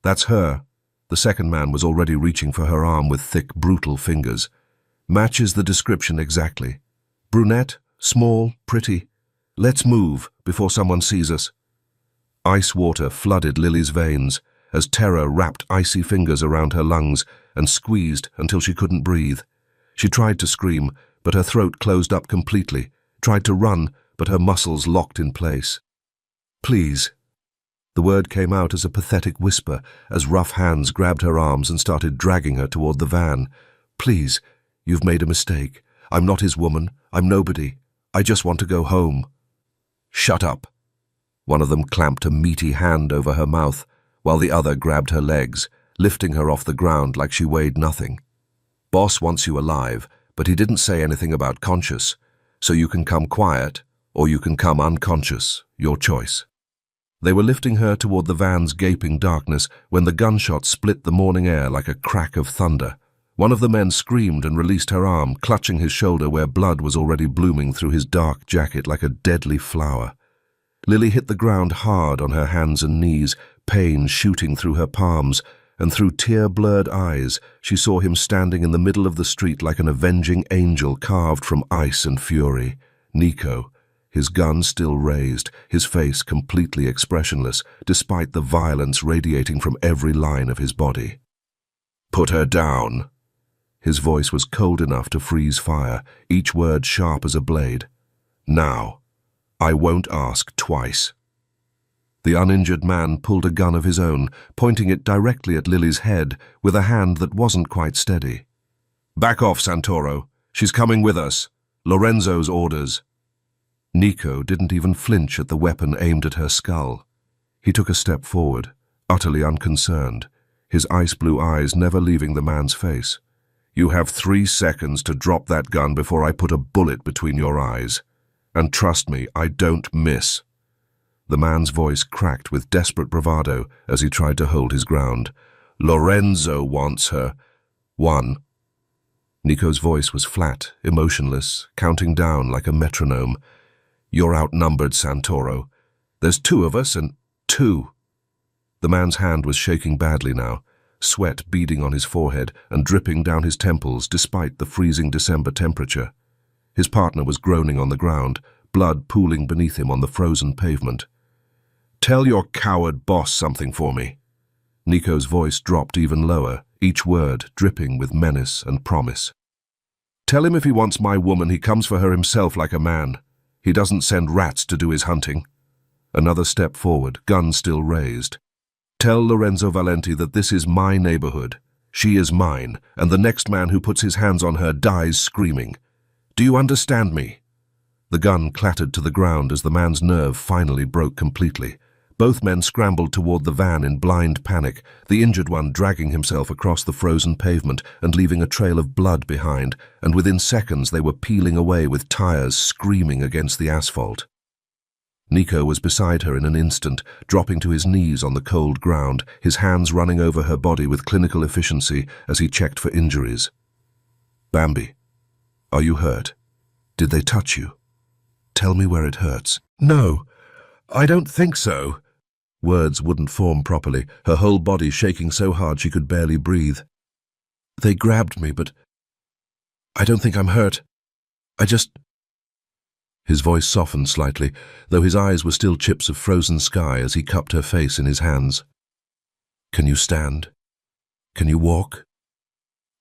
That's her. The second man was already reaching for her arm with thick, brutal fingers. Matches the description exactly. Brunette, small, pretty. Let's move before someone sees us. Ice water flooded Lily's veins as terror wrapped icy fingers around her lungs and squeezed until she couldn't breathe. She tried to scream, but her throat closed up completely, tried to run, but her muscles locked in place. Please. The word came out as a pathetic whisper as rough hands grabbed her arms and started dragging her toward the van. Please, you've made a mistake. I'm not his woman. I'm nobody. I just want to go home. Shut up. One of them clamped a meaty hand over her mouth, while the other grabbed her legs, lifting her off the ground like she weighed nothing. Boss wants you alive, but he didn't say anything about conscious, so you can come quiet or you can come unconscious, your choice. They were lifting her toward the van's gaping darkness when the gunshot split the morning air like a crack of thunder. One of the men screamed and released her arm, clutching his shoulder where blood was already blooming through his dark jacket like a deadly flower. Lily hit the ground hard on her hands and knees, pain shooting through her palms, and through tear-blurred eyes she saw him standing in the middle of the street like an avenging angel carved from ice and fury. Nico, his gun still raised, his face completely expressionless, despite the violence radiating from every line of his body. "Put her down." His voice was cold enough to freeze fire, each word sharp as a blade. "Now. I won't ask twice." The uninjured man pulled a gun of his own, pointing it directly at Lily's head with a hand that wasn't quite steady. "Back off, Santoro. She's coming with us. Lorenzo's orders." Nico didn't even flinch at the weapon aimed at her skull. He took a step forward, utterly unconcerned, his ice-blue eyes never leaving the man's face. "You have 3 seconds to drop that gun before I put a bullet between your eyes. And trust me, I don't miss." The man's voice cracked with desperate bravado as he tried to hold his ground. "Lorenzo wants her. 1. Nico's voice was flat, emotionless, counting down like a metronome. "You're outnumbered, Santoro. There's 2 of us and 2. The man's hand was shaking badly now, sweat beading on his forehead and dripping down his temples despite the freezing December temperature. His partner was groaning on the ground, blood pooling beneath him on the frozen pavement. "Tell your coward boss something for me." Nico's voice dropped even lower, each word dripping with menace and promise. "Tell him if he wants my woman, he comes for her himself like a man. He doesn't send rats to do his hunting." Another step forward, gun still raised. "Tell Lorenzo Valenti that this is my neighborhood. She is mine, and the next man who puts his hands on her dies screaming. Do you understand me?" The gun clattered to the ground as the man's nerve finally broke completely. Both men scrambled toward the van in blind panic, the injured one dragging himself across the frozen pavement and leaving a trail of blood behind, and within seconds they were peeling away with tires screaming against the asphalt. Nico was beside her in an instant, dropping to his knees on the cold ground, his hands running over her body with clinical efficiency as he checked for injuries. "Bambi, are you hurt? Did they touch you? Tell me where it hurts." "No, I don't think so." Words wouldn't form properly, her whole body shaking so hard she could barely breathe. "They grabbed me, but I don't think I'm hurt. I just—" His voice softened slightly, though his eyes were still chips of frozen sky as he cupped her face in his hands. "Can you stand? Can you walk?"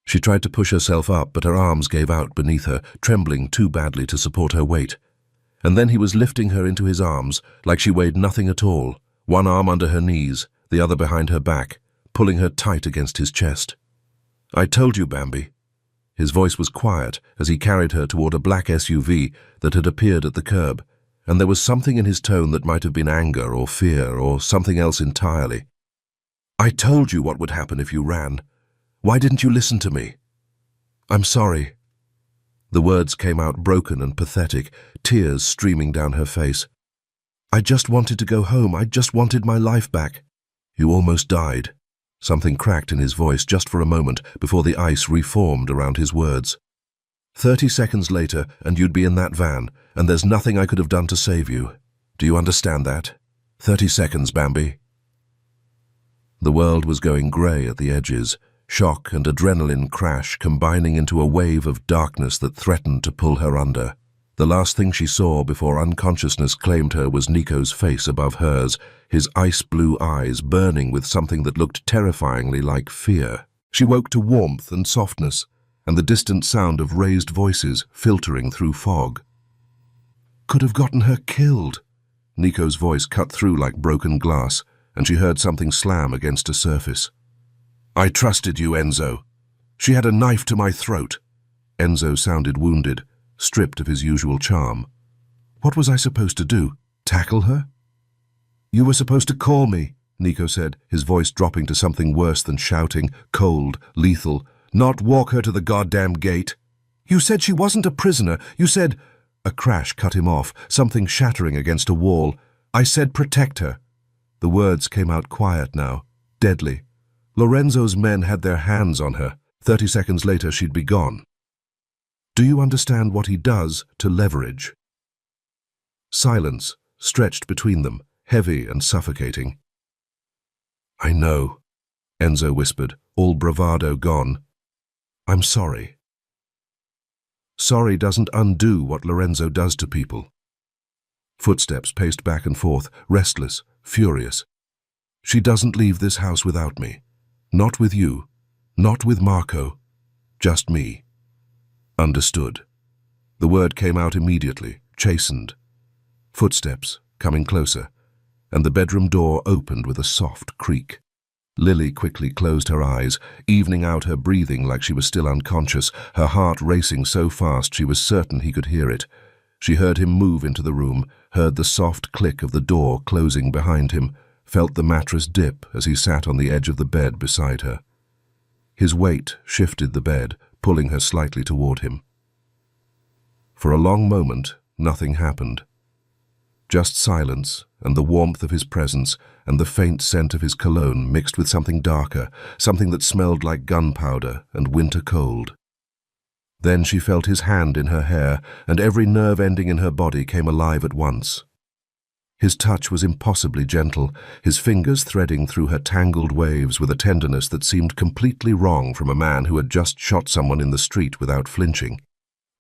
She tried to push herself up, but her arms gave out beneath her, trembling too badly to support her weight. And then he was lifting her into his arms, like she weighed nothing at all, one arm under her knees, the other behind her back, pulling her tight against his chest. "I told you, Bambi." His voice was quiet as he carried her toward a black SUV that had appeared at the curb, and there was something in his tone that might have been anger or fear or something else entirely. "I told you what would happen if you ran. Why didn't you listen to me?" "I'm sorry." The words came out broken and pathetic, tears streaming down her face. "I just wanted to go home. I just wanted my life back." "You almost died." Something cracked in his voice just for a moment before the ice reformed around his words. 30 seconds later, and you'd be in that van, and there's nothing I could have done to save you. Do you understand that? 30 seconds, Bambi." The world was going grey at the edges, shock and adrenaline crash combining into a wave of darkness that threatened to pull her under. The last thing she saw before unconsciousness claimed her was Nico's face above hers, his ice-blue eyes burning with something that looked terrifyingly like fear. She woke to warmth and softness, and the distant sound of raised voices filtering through fog. "Could have gotten her killed." Nico's voice cut through like broken glass, and she heard something slam against a surface. "I trusted you, Enzo. She had a knife to my throat." Enzo sounded wounded, stripped of his usual charm. "What was I supposed to do? Tackle her?" "You were supposed to call me," Nico said, his voice dropping to something worse than shouting, cold, lethal. "Not walk her to the goddamn gate." "You said she wasn't a prisoner. You said—" A crash cut him off, something shattering against a wall. "I said protect her." The words came out quiet now, deadly. Lorenzo's men had their hands on her. 30 seconds later, she'd be gone. "Do you understand what he does to leverage?" Silence, stretched between them, heavy and suffocating. "I know," Enzo whispered, all bravado gone. "I'm sorry." Sorry doesn't undo what Lorenzo does to people. Footsteps paced back and forth, restless, furious. "She doesn't leave this house without me. Not with you. Not with Marco. Just me." "Understood." The word came out immediately, chastened. Footsteps, coming closer, and the bedroom door opened with a soft creak. Lily quickly closed her eyes, evening out her breathing like she was still unconscious, her heart racing so fast she was certain he could hear it. She heard him move into the room, heard the soft click of the door closing behind him, felt the mattress dip as he sat on the edge of the bed beside her. His weight shifted the bed, pulling her slightly toward him. For a long moment, nothing happened. Just silence and the warmth of his presence and the faint scent of his cologne mixed with something darker, something that smelled like gunpowder and winter cold. Then she felt his hand in her hair, and every nerve ending in her body came alive at once. His touch was impossibly gentle, his fingers threading through her tangled waves with a tenderness that seemed completely wrong from a man who had just shot someone in the street without flinching.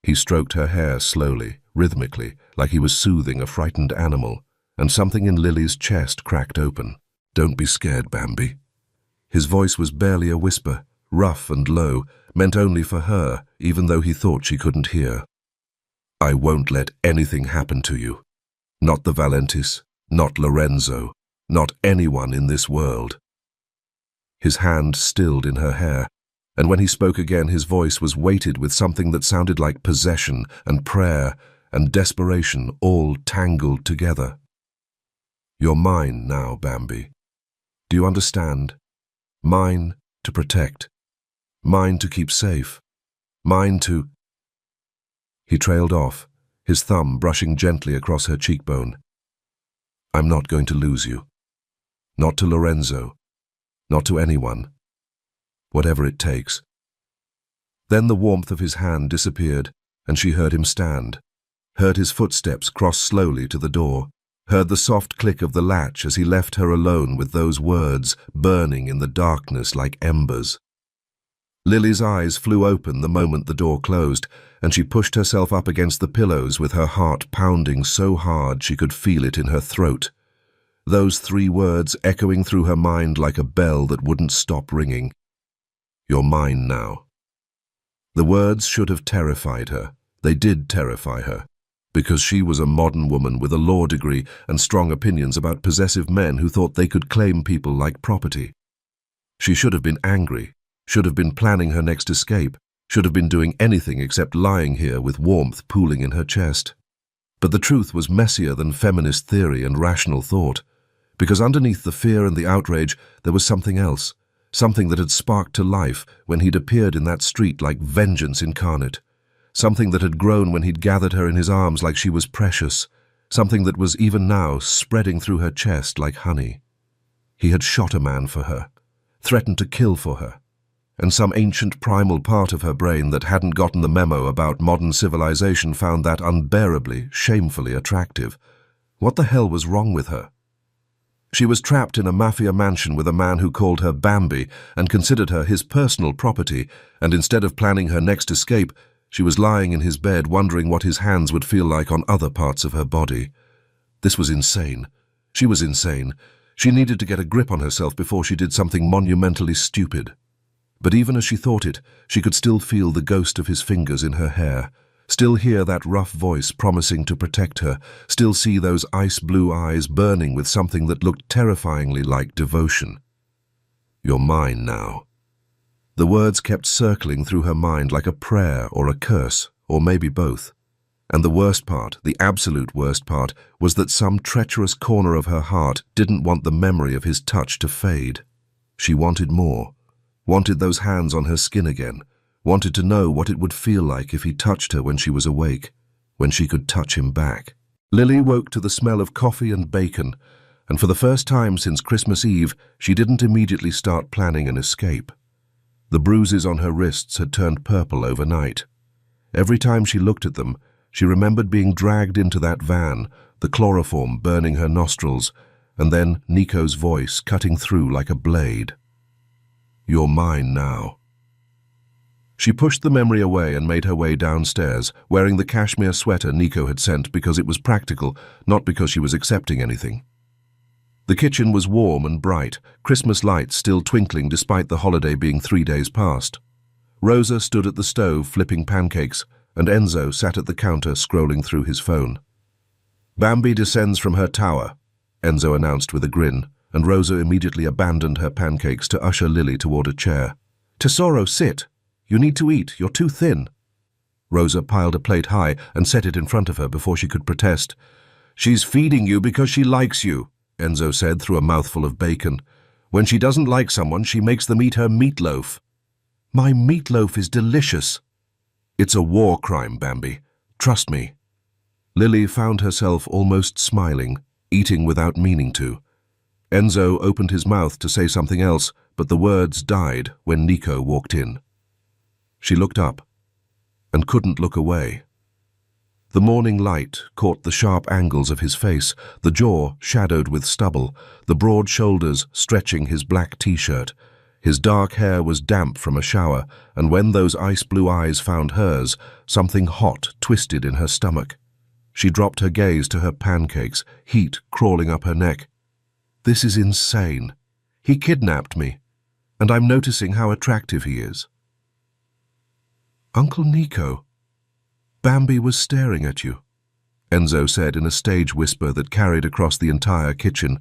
He stroked her hair slowly, rhythmically, like he was soothing a frightened animal, and something in Lily's chest cracked open. "Don't be scared, Bambi." His voice was barely a whisper, rough and low, meant only for her, even though he thought she couldn't hear. "I won't let anything happen to you. Not the Valentis, not Lorenzo, not anyone in this world." His hand stilled in her hair, and when he spoke again his voice was weighted with something that sounded like possession and prayer and desperation all tangled together. "You're mine now, Bambi. Do you understand? Mine to protect. Mine to keep safe. Mine to—" He trailed off, his thumb brushing gently across her cheekbone. "I'm not going to lose you. Not to Lorenzo. Not to anyone. Whatever it takes." Then the warmth of his hand disappeared, and she heard him stand, heard his footsteps cross slowly to the door, heard the soft click of the latch as he left her alone with those words burning in the darkness like embers. Lily's eyes flew open the moment the door closed, and she pushed herself up against the pillows with her heart pounding so hard she could feel it in her throat. Those 3 words echoing through her mind like a bell that wouldn't stop ringing. "You're mine now." The words should have terrified her. They did terrify her, because she was a modern woman with a law degree and strong opinions about possessive men who thought they could claim people like property. She should have been angry, should have been planning her next escape, should have been doing anything except lying here with warmth pooling in her chest. But the truth was messier than feminist theory and rational thought, because underneath the fear and the outrage there was something else, something that had sparked to life when he'd appeared in that street like vengeance incarnate, something that had grown when he'd gathered her in his arms like she was precious, something that was even now spreading through her chest like honey. He had shot a man for her, threatened to kill for her, and some ancient primal part of her brain that hadn't gotten the memo about modern civilization found that unbearably, shamefully attractive. What the hell was wrong with her? She was trapped in a mafia mansion with a man who called her Bambi and considered her his personal property, and instead of planning her next escape, she was lying in his bed wondering what his hands would feel like on other parts of her body. This was insane. She was insane. She needed to get a grip on herself before she did something monumentally stupid. But even as she thought it, she could still feel the ghost of his fingers in her hair, still hear that rough voice promising to protect her, still see those ice-blue eyes burning with something that looked terrifyingly like devotion. "You're mine now." The words kept circling through her mind like a prayer or a curse, or maybe both. And the worst part, the absolute worst part, was that some treacherous corner of her heart didn't want the memory of his touch to fade. She wanted more, wanted those hands on her skin again, wanted to know what it would feel like if he touched her when she was awake, when she could touch him back. Lily woke to the smell of coffee and bacon, and for the first time since Christmas Eve, she didn't immediately start planning an escape. The bruises on her wrists had turned purple overnight. Every time she looked at them, she remembered being dragged into that van, the chloroform burning her nostrils, and then Nico's voice cutting through like a blade. "You're mine now." She pushed the memory away and made her way downstairs, wearing the cashmere sweater Nico had sent because it was practical, not because she was accepting anything. The kitchen was warm and bright, Christmas lights still twinkling despite the holiday being 3 days past. Rosa stood at the stove flipping pancakes, and Enzo sat at the counter scrolling through his phone. "Bambi descends from her tower," Enzo announced with a grin, and Rosa immediately abandoned her pancakes to usher Lily toward a chair. "Tesoro, sit. You need to eat. You're too thin." Rosa piled a plate high and set it in front of her before she could protest. "She's feeding you because she likes you," Enzo said through a mouthful of bacon. "When she doesn't like someone, she makes them eat her meatloaf." "My meatloaf is delicious." "It's a war crime, Bambi. Trust me." Lily found herself almost smiling, eating without meaning to. Enzo opened his mouth to say something else, but the words died when Nico walked in. She looked up and couldn't look away. The morning light caught the sharp angles of his face, the jaw shadowed with stubble, the broad shoulders stretching his black t-shirt. His dark hair was damp from a shower, and when those ice-blue eyes found hers, something hot twisted in her stomach. She dropped her gaze to her pancakes, heat crawling up her neck. "This is insane. He kidnapped me, and I'm noticing how attractive he is." "Uncle Nico, Bambi was staring at you," Enzo said in a stage whisper that carried across the entire kitchen,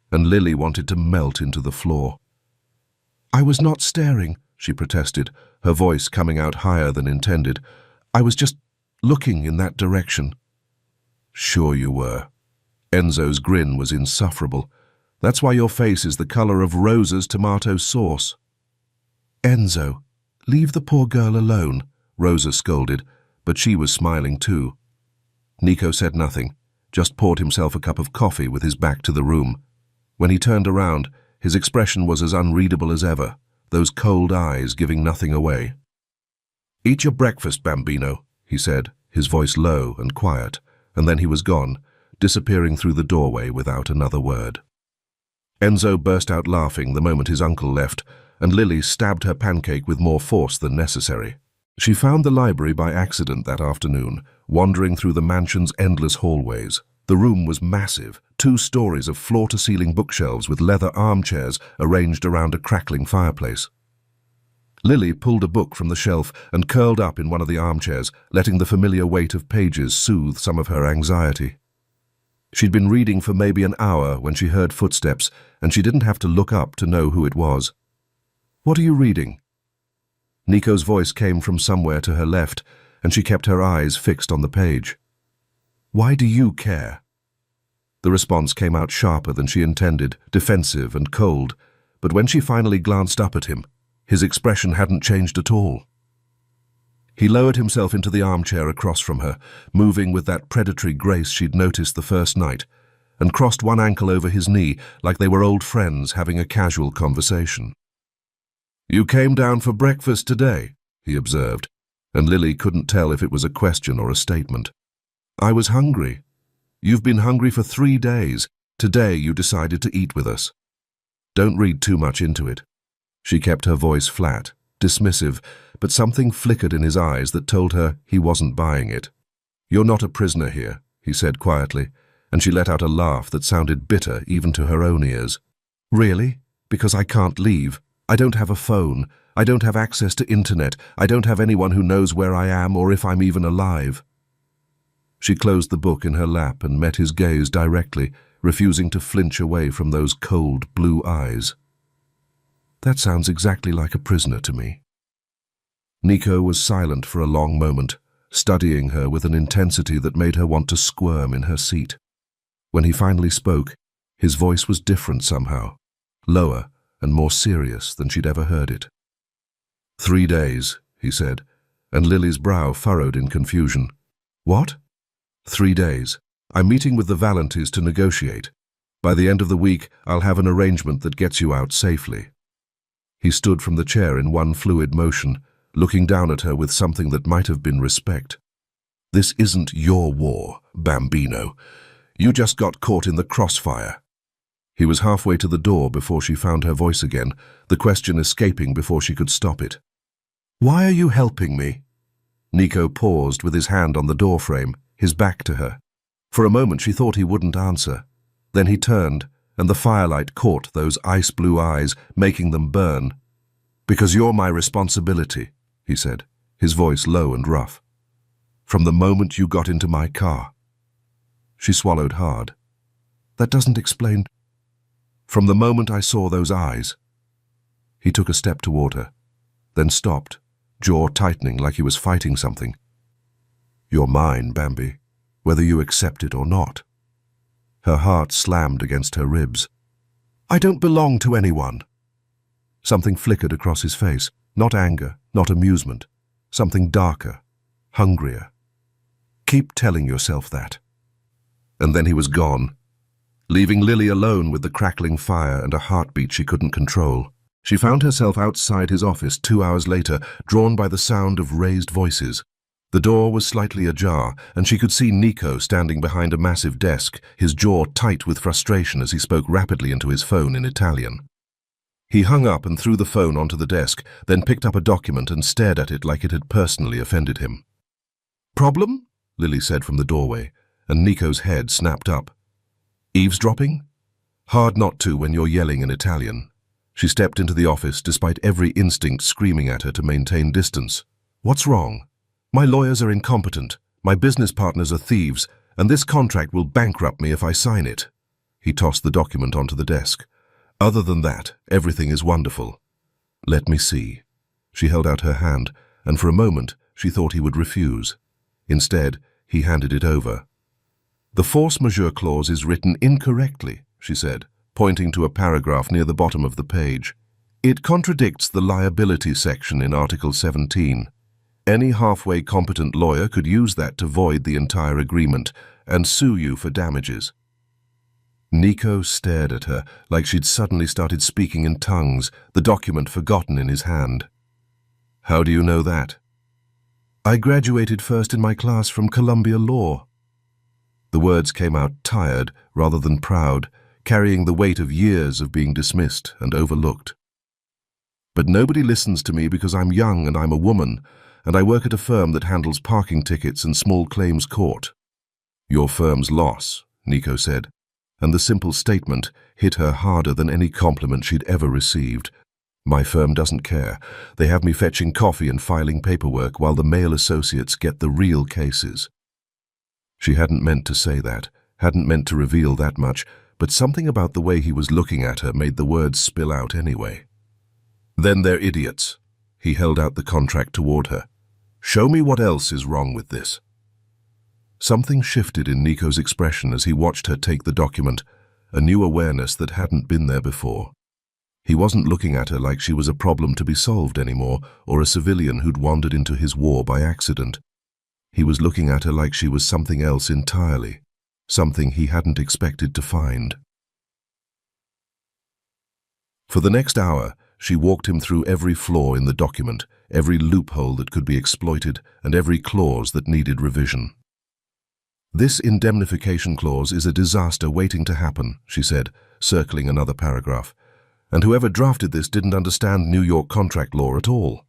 and Lily wanted to melt into the floor. "I was not staring," she protested, her voice coming out higher than intended. "I was just looking in that direction." "Sure you were." Enzo's grin was insufferable. "That's why your face is the color of Rosa's tomato sauce." "Enzo, leave the poor girl alone," Rosa scolded, but she was smiling too. Nico said nothing, just poured himself a cup of coffee with his back to the room. When he turned around, his expression was as unreadable as ever, those cold eyes giving nothing away. "Eat your breakfast, Bambino," he said, his voice low and quiet, and then he was gone, disappearing through the doorway without another word. Enzo burst out laughing the moment his uncle left, and Lily stabbed her pancake with more force than necessary. She found the library by accident that afternoon, wandering through the mansion's endless hallways. The room was massive, 2 stories of floor-to-ceiling bookshelves with leather armchairs arranged around a crackling fireplace. Lily pulled a book from the shelf and curled up in one of the armchairs, letting the familiar weight of pages soothe some of her anxiety. She'd been reading for maybe an hour when she heard footsteps, and she didn't have to look up to know who it was. "What are you reading?" Nico's voice came from somewhere to her left, and she kept her eyes fixed on the page. "Why do you care?" The response came out sharper than she intended, defensive and cold, but when she finally glanced up at him, his expression hadn't changed at all. He lowered himself into the armchair across from her, moving with that predatory grace she'd noticed the first night, and crossed one ankle over his knee like they were old friends having a casual conversation. "You came down for breakfast today," he observed, and Lily couldn't tell if it was a question or a statement. "I was hungry. You've been hungry for 3 days. Today you decided to eat with us. Don't read too much into it." She kept her voice flat, dismissive, but something flickered in his eyes that told her he wasn't buying it. "You're not a prisoner here," he said quietly, and she let out a laugh that sounded bitter even to her own ears. "Really? Because I can't leave? I don't have a phone. I don't have access to internet. I don't have anyone who knows where I am or if I'm even alive." She closed the book in her lap and met his gaze directly, refusing to flinch away from those cold blue eyes. "That sounds exactly like a prisoner to me." Nico was silent for a long moment, studying her with an intensity that made her want to squirm in her seat. When he finally spoke, his voice was different somehow, lower and more serious than she'd ever heard it. 3 days, he said, and Lily's brow furrowed in confusion. "What?" 3 days. I'm meeting with the Valentis to negotiate. By the end of the week, I'll have an arrangement that gets you out safely." He stood from the chair in one fluid motion, looking down at her with something that might have been respect. "This isn't your war, Bambino. You just got caught in the crossfire. He was halfway to the door before she found her voice again, the question escaping before she could stop it. Why are you helping me? Nico paused with his hand on the doorframe, his back to her. For a moment she thought he wouldn't answer. Then he turned, and the firelight caught those ice-blue eyes, making them burn. Because you're my responsibility, he said, his voice low and rough. From the moment you got into my car. She swallowed hard. That doesn't explain. From the moment I saw those eyes. He took a step toward her, then stopped, jaw tightening like he was fighting something. You're mine, Bambi, whether you accept it or not. Her heart slammed against her ribs. I don't belong to anyone. Something flickered across his face, not anger, not amusement, something darker, hungrier. Keep telling yourself that. And then he was gone, leaving Lily alone with the crackling fire and a heartbeat she couldn't control. She found herself outside his office 2 hours later, drawn by the sound of raised voices. The door was slightly ajar, and she could see Nico standing behind a massive desk, his jaw tight with frustration as he spoke rapidly into his phone in Italian. He hung up and threw the phone onto the desk, then picked up a document and stared at it like it had personally offended him. Problem? Lily said from the doorway, and Nico's head snapped up. Eavesdropping? Hard not to when you're yelling in Italian. She stepped into the office despite every instinct screaming at her to maintain distance. What's wrong? My lawyers are incompetent, my business partners are thieves, and this contract will bankrupt me if I sign it. He tossed the document onto the desk. Other than that, everything is wonderful. Let me see. She held out her hand, and for a moment she thought he would refuse. Instead, he handed it over. The force majeure clause is written incorrectly, she said, pointing to a paragraph near the bottom of the page. It contradicts the liability section in Article 17. Any halfway competent lawyer could use that to void the entire agreement and sue you for damages. Nico stared at her like she'd suddenly started speaking in tongues, the document forgotten in his hand. How do you know that? I graduated first in my class from Columbia Law. The words came out tired rather than proud, carrying the weight of years of being dismissed and overlooked. But nobody listens to me because I'm young and I'm a woman, and I work at a firm that handles parking tickets and small claims court. Your firm's loss, Nico said, and the simple statement hit her harder than any compliment she'd ever received. My firm doesn't care. They have me fetching coffee and filing paperwork while the male associates get the real cases. She hadn't meant to say that, hadn't meant to reveal that much, but something about the way he was looking at her made the words spill out anyway. Then they're idiots. He held out the contract toward her. Show me what else is wrong with this. Something shifted in Nico's expression as he watched her take the document, a new awareness that hadn't been there before. He wasn't looking at her like she was a problem to be solved anymore, or a civilian who'd wandered into his war by accident. He was looking at her like she was something else entirely, something he hadn't expected to find. For the next hour, she walked him through every flaw in the document, every loophole that could be exploited, and every clause that needed revision. This indemnification clause is a disaster waiting to happen, she said, circling another paragraph. And whoever drafted this didn't understand New York contract law at all.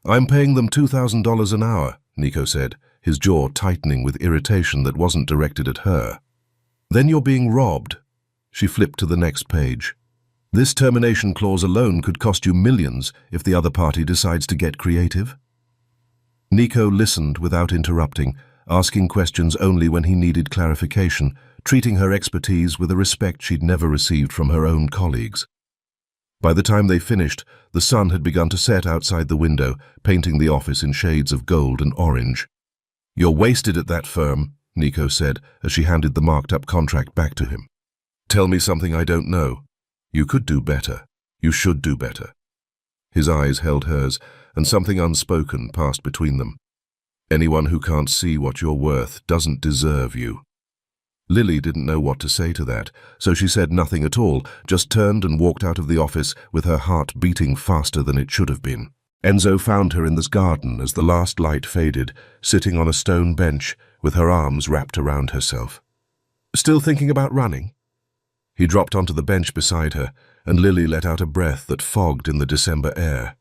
I'm paying them $2,000 an hour, Nico said, his jaw tightening with irritation that wasn't directed at her. Then you're being robbed. She flipped to the next page. This termination clause alone could cost you millions if the other party decides to get creative. Nico listened without interrupting, asking questions only when he needed clarification, treating her expertise with a respect she'd never received from her own colleagues. By the time they finished, the sun had begun to set outside the window, painting the office in shades of gold and orange. You're wasted at that firm, Nico said as she handed the marked-up contract back to him. Tell me something I don't know. You could do better. You should do better. His eyes held hers, and something unspoken passed between them. Anyone who can't see what you're worth doesn't deserve you. Lily didn't know what to say to that, so she said nothing at all, just turned and walked out of the office with her heart beating faster than it should have been. Enzo found her in the garden as the last light faded, sitting on a stone bench with her arms wrapped around herself. Still thinking about running? He dropped onto the bench beside her, and Lily let out a breath that fogged in the December air.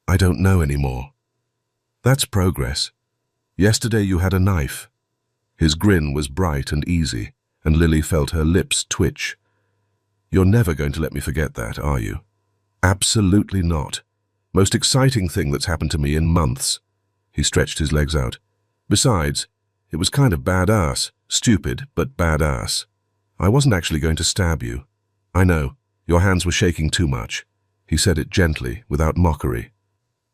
I don't know anymore. That's progress. Yesterday you had a knife. His grin was bright and easy, and Lily felt her lips twitch. You're never going to let me forget that, are you? Absolutely not. Most exciting thing that's happened to me in months. He stretched his legs out. Besides, it was kind of badass. Stupid, but badass. I wasn't actually going to stab you. I know, your hands were shaking too much. He said it gently, without mockery.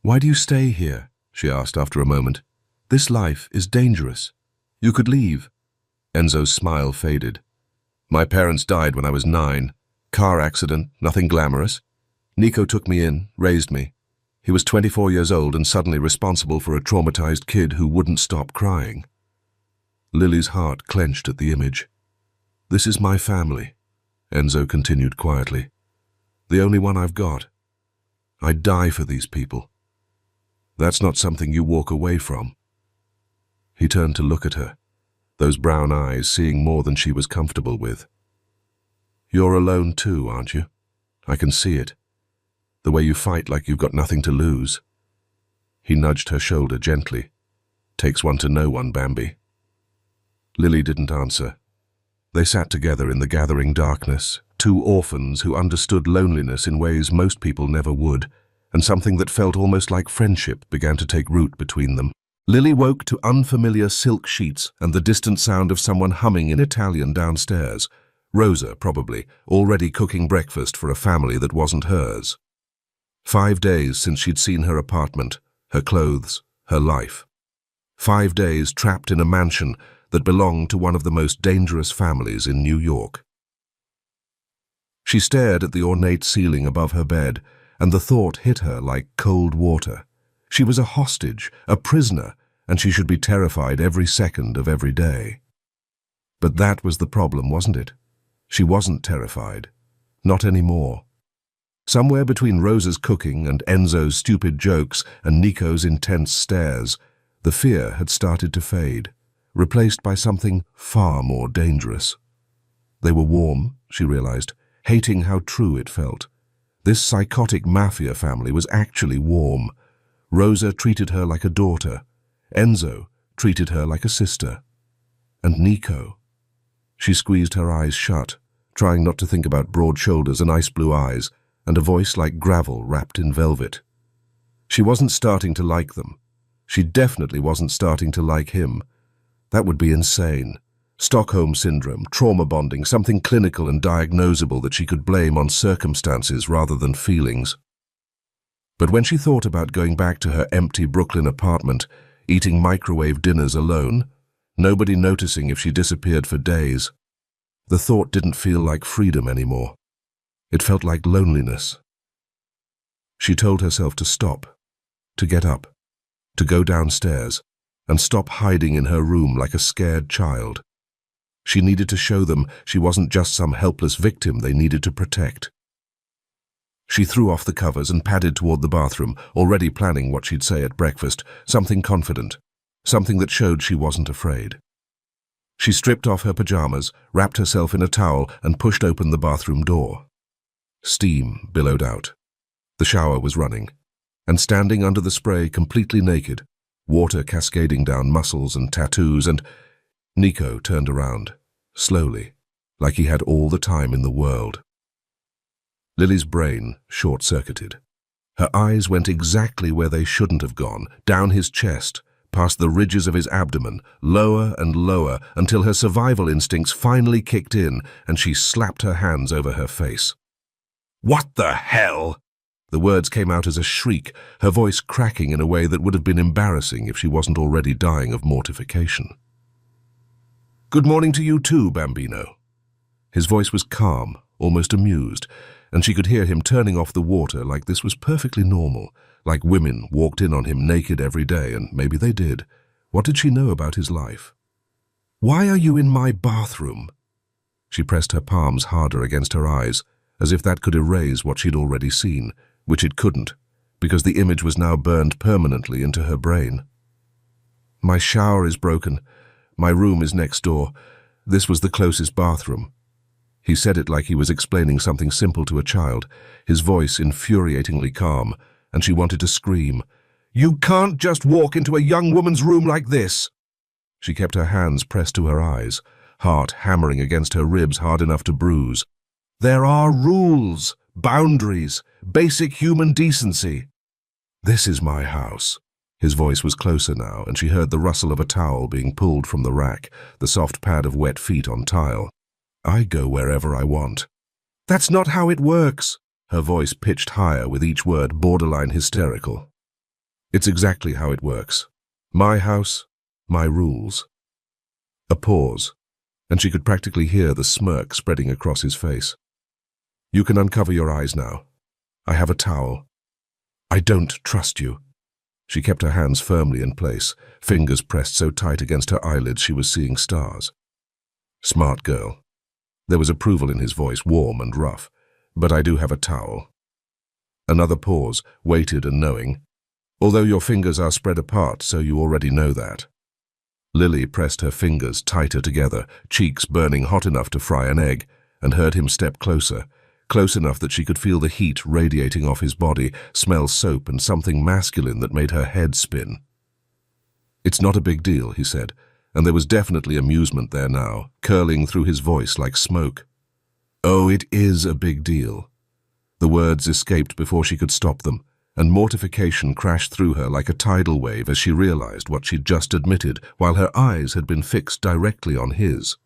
Why do you stay here? She asked after a moment. This life is dangerous. You could leave. Enzo's smile faded. My parents died when I was 9. Car accident, nothing glamorous. Nico took me in, raised me. He was 24 years old and suddenly responsible for a traumatized kid who wouldn't stop crying. Lily's heart clenched at the image. This is my family, Enzo continued quietly. The only one I've got. I'd die for these people. That's not something you walk away from. He turned to look at her, those brown eyes seeing more than she was comfortable with. You're alone too, aren't you? I can see it. The way you fight like you've got nothing to lose. He nudged her shoulder gently. Takes one to know one, Bambi. Lily didn't answer. They sat together in the gathering darkness, two orphans who understood loneliness in ways most people never would, and something that felt almost like friendship began to take root between them. Lily woke to unfamiliar silk sheets and the distant sound of someone humming in Italian downstairs. Rosa, probably, already cooking breakfast for a family that wasn't hers. 5 days since she'd seen her apartment, her clothes, her life. 5 days trapped in a mansion that belonged to one of the most dangerous families in New York. She stared at the ornate ceiling above her bed, and the thought hit her like cold water. She was a hostage, a prisoner, and she should be terrified every second of every day. But that was the problem, wasn't it? She wasn't terrified. Not anymore. Somewhere between Rosa's cooking and Enzo's stupid jokes and Nico's intense stares, the fear had started to fade, replaced by something far more dangerous. They were warm, she realized, hating how true it felt. This psychotic mafia family was actually warm. Rosa treated her like a daughter. Enzo treated her like a sister. And Nico. She squeezed her eyes shut, trying not to think about broad shoulders and ice blue eyes, and a voice like gravel wrapped in velvet. She wasn't starting to like them. She definitely wasn't starting to like him. That would be insane. Stockholm Syndrome, trauma bonding, something clinical and diagnosable that she could blame on circumstances rather than feelings. But when she thought about going back to her empty Brooklyn apartment, eating microwave dinners alone, nobody noticing if she disappeared for days, the thought didn't feel like freedom anymore. It felt like loneliness. She told herself to stop, to get up, to go downstairs, and stop hiding in her room like a scared child. She needed to show them she wasn't just some helpless victim they needed to protect. She threw off the covers and padded toward the bathroom, already planning what she'd say at breakfast, something confident, something that showed she wasn't afraid. She stripped off her pajamas, wrapped herself in a towel, and pushed open the bathroom door. Steam billowed out. The shower was running, and standing under the spray completely naked, water cascading down muscles and tattoos, and Nico turned around, slowly, like he had all the time in the world. Lily's brain short-circuited. Her eyes went exactly where they shouldn't have gone, down his chest, past the ridges of his abdomen, lower and lower, until her survival instincts finally kicked in and she slapped her hands over her face. "What the hell?" The words came out as a shriek, her voice cracking in a way that would have been embarrassing if she wasn't already dying of mortification. "Good morning to you too, Bambino." His voice was calm, almost amused, and she could hear him turning off the water like this was perfectly normal, like women walked in on him naked every day, and maybe they did. What did she know about his life? "Why are you in my bathroom?" She pressed her palms harder against her eyes, as if that could erase what she'd already seen, which it couldn't, because the image was now burned permanently into her brain. "My shower is broken. My room is next door. This was the closest bathroom. He said it like he was explaining something simple to a child, his voice infuriatingly calm, and she wanted to scream. "You can't just walk into a young woman's room like this!" She kept her hands pressed to her eyes, heart hammering against her ribs hard enough to bruise. "There are rules, boundaries, basic human decency." "This is my house." His voice was closer now, and she heard the rustle of a towel being pulled from the rack, the soft pad of wet feet on tile. "I go wherever I want." "That's not how it works." Her voice pitched higher with each word, borderline hysterical. "It's exactly how it works. My house, my rules." A pause, and she could practically hear the smirk spreading across his face. "You can uncover your eyes now. I have a towel." "I don't trust you." She kept her hands firmly in place, fingers pressed so tight against her eyelids she was seeing stars. "Smart girl." There was approval in his voice, warm and rough. "But I do have a towel." Another pause, weighted and knowing. "Although your fingers are spread apart, so you already know that." Lily pressed her fingers tighter together, cheeks burning hot enough to fry an egg, and heard him step closer, close enough that she could feel the heat radiating off his body, smell soap and something masculine that made her head spin. "It's not a big deal," he said, and there was definitely amusement there now, curling through his voice like smoke. "Oh, it is a big deal." The words escaped before she could stop them, and mortification crashed through her like a tidal wave as she realized what she'd just admitted, while her eyes had been fixed directly on his.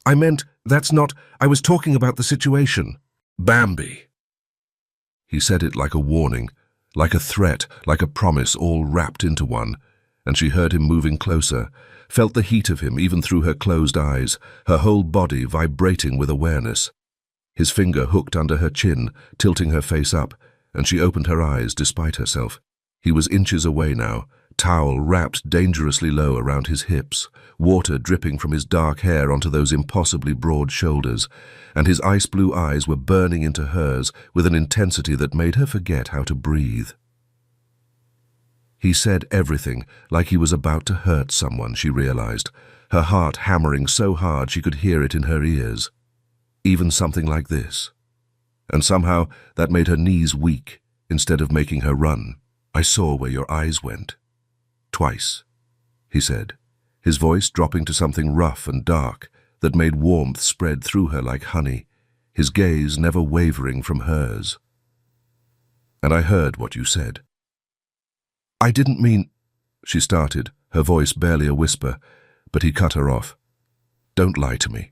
"I meant, that's not, I was talking about the situation." "Bambi." He said it like a warning, like a threat, like a promise, all wrapped into one, and she heard him moving closer, felt the heat of him even through her closed eyes, her whole body vibrating with awareness. His finger hooked under her chin, tilting her face up, and she opened her eyes despite herself. He was inches away now, towel wrapped dangerously low around his hips, water dripping from his dark hair onto those impossibly broad shoulders, and his ice-blue eyes were burning into hers with an intensity that made her forget how to breathe. He said everything like he was about to hurt someone, she realized, her heart hammering so hard she could hear it in her ears. Even something like this. And somehow that made her knees weak instead of making her run. "I saw where your eyes went. Twice," he said, his voice dropping to something rough and dark that made warmth spread through her like honey, his gaze never wavering from hers. "And I heard what you said." "I didn't mean—" she started, her voice barely a whisper, but he cut her off. "Don't lie to me."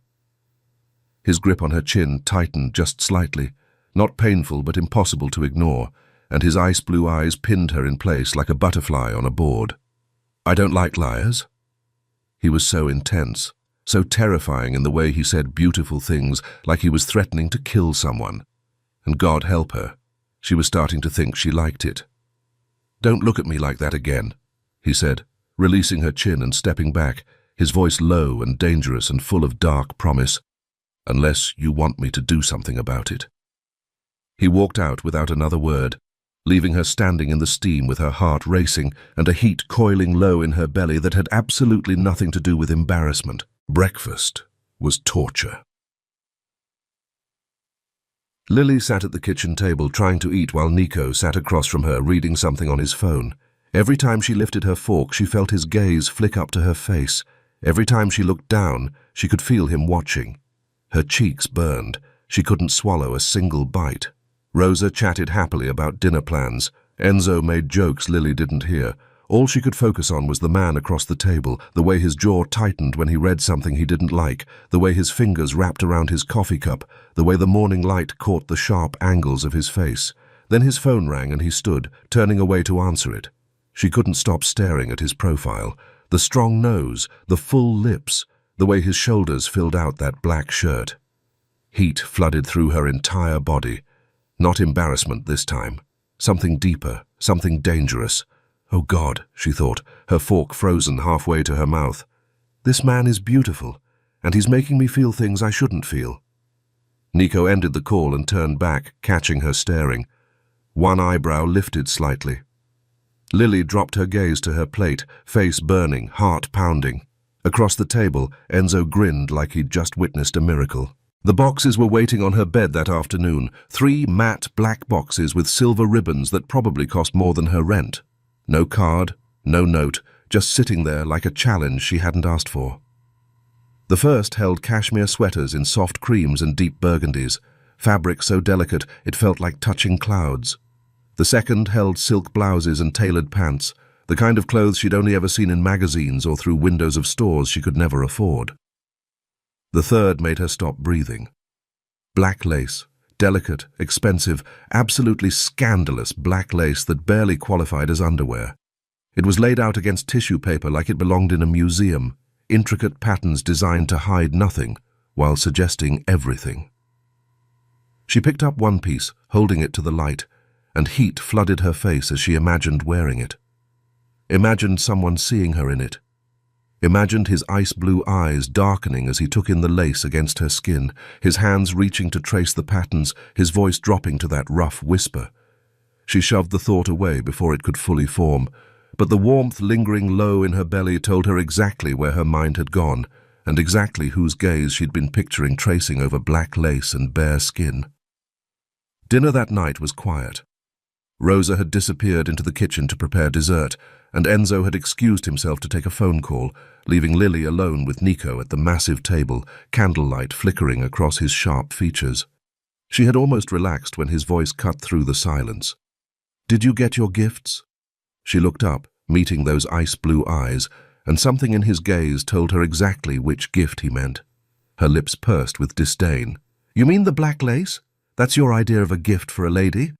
His grip on her chin tightened just slightly, not painful but impossible to ignore, and his ice-blue eyes pinned her in place like a butterfly on a board. "I don't like liars." He was so intense, so terrifying in the way he said beautiful things, like he was threatening to kill someone. And God help her, she was starting to think she liked it. "Don't look at me like that again," he said, releasing her chin and stepping back, his voice low and dangerous and full of dark promise. "Unless you want me to do something about it." He walked out without another word, leaving her standing in the steam with her heart racing and a heat coiling low in her belly that had absolutely nothing to do with embarrassment. Breakfast was torture. Lily sat at the kitchen table trying to eat while Nico sat across from her reading something on his phone. Every time she lifted her fork, she felt his gaze flick up to her face. Every time she looked down, she could feel him watching. Her cheeks burned. She couldn't swallow a single bite. Rosa chatted happily about dinner plans. Enzo made jokes Lily didn't hear. All she could focus on was the man across the table, the way his jaw tightened when he read something he didn't like, the way his fingers wrapped around his coffee cup, the way the morning light caught the sharp angles of his face. Then his phone rang and he stood, turning away to answer it. She couldn't stop staring at his profile. The strong nose, the full lips, the way his shoulders filled out that black shirt. Heat flooded through her entire body. Not embarrassment this time. Something deeper, something dangerous. Oh God, she thought, her fork frozen halfway to her mouth. This man is beautiful, and he's making me feel things I shouldn't feel. Nico ended the call and turned back, catching her staring. One eyebrow lifted slightly. Lily dropped her gaze to her plate, face burning, heart pounding. Across the table, Enzo grinned like he'd just witnessed a miracle. The boxes were waiting on her bed that afternoon, 3 matte black boxes with silver ribbons that probably cost more than her rent. No card, no note, just sitting there like a challenge she hadn't asked for. The first held cashmere sweaters in soft creams and deep burgundies, fabric so delicate it felt like touching clouds. The second held silk blouses and tailored pants, the kind of clothes she'd only ever seen in magazines or through windows of stores she could never afford. The third made her stop breathing. Black lace, delicate, expensive, absolutely scandalous black lace that barely qualified as underwear. It was laid out against tissue paper like it belonged in a museum, intricate patterns designed to hide nothing while suggesting everything. She picked up one piece, holding it to the light, and heat flooded her face as she imagined wearing it. Imagined someone seeing her in it. Imagined his ice-blue eyes darkening as he took in the lace against her skin, his hands reaching to trace the patterns, his voice dropping to that rough whisper. She shoved the thought away before it could fully form, but the warmth lingering low in her belly told her exactly where her mind had gone, and exactly whose gaze she'd been picturing tracing over black lace and bare skin. Dinner that night was quiet. Rosa had disappeared into the kitchen to prepare dessert, and Enzo had excused himself to take a phone call, leaving Lily alone with Nico at the massive table, candlelight flickering across his sharp features. She had almost relaxed when his voice cut through the silence. "Did you get your gifts?" She looked up, meeting those ice-blue eyes, and something in his gaze told her exactly which gift he meant. Her lips pursed with disdain. "You mean the black lace? That's your idea of a gift for a lady?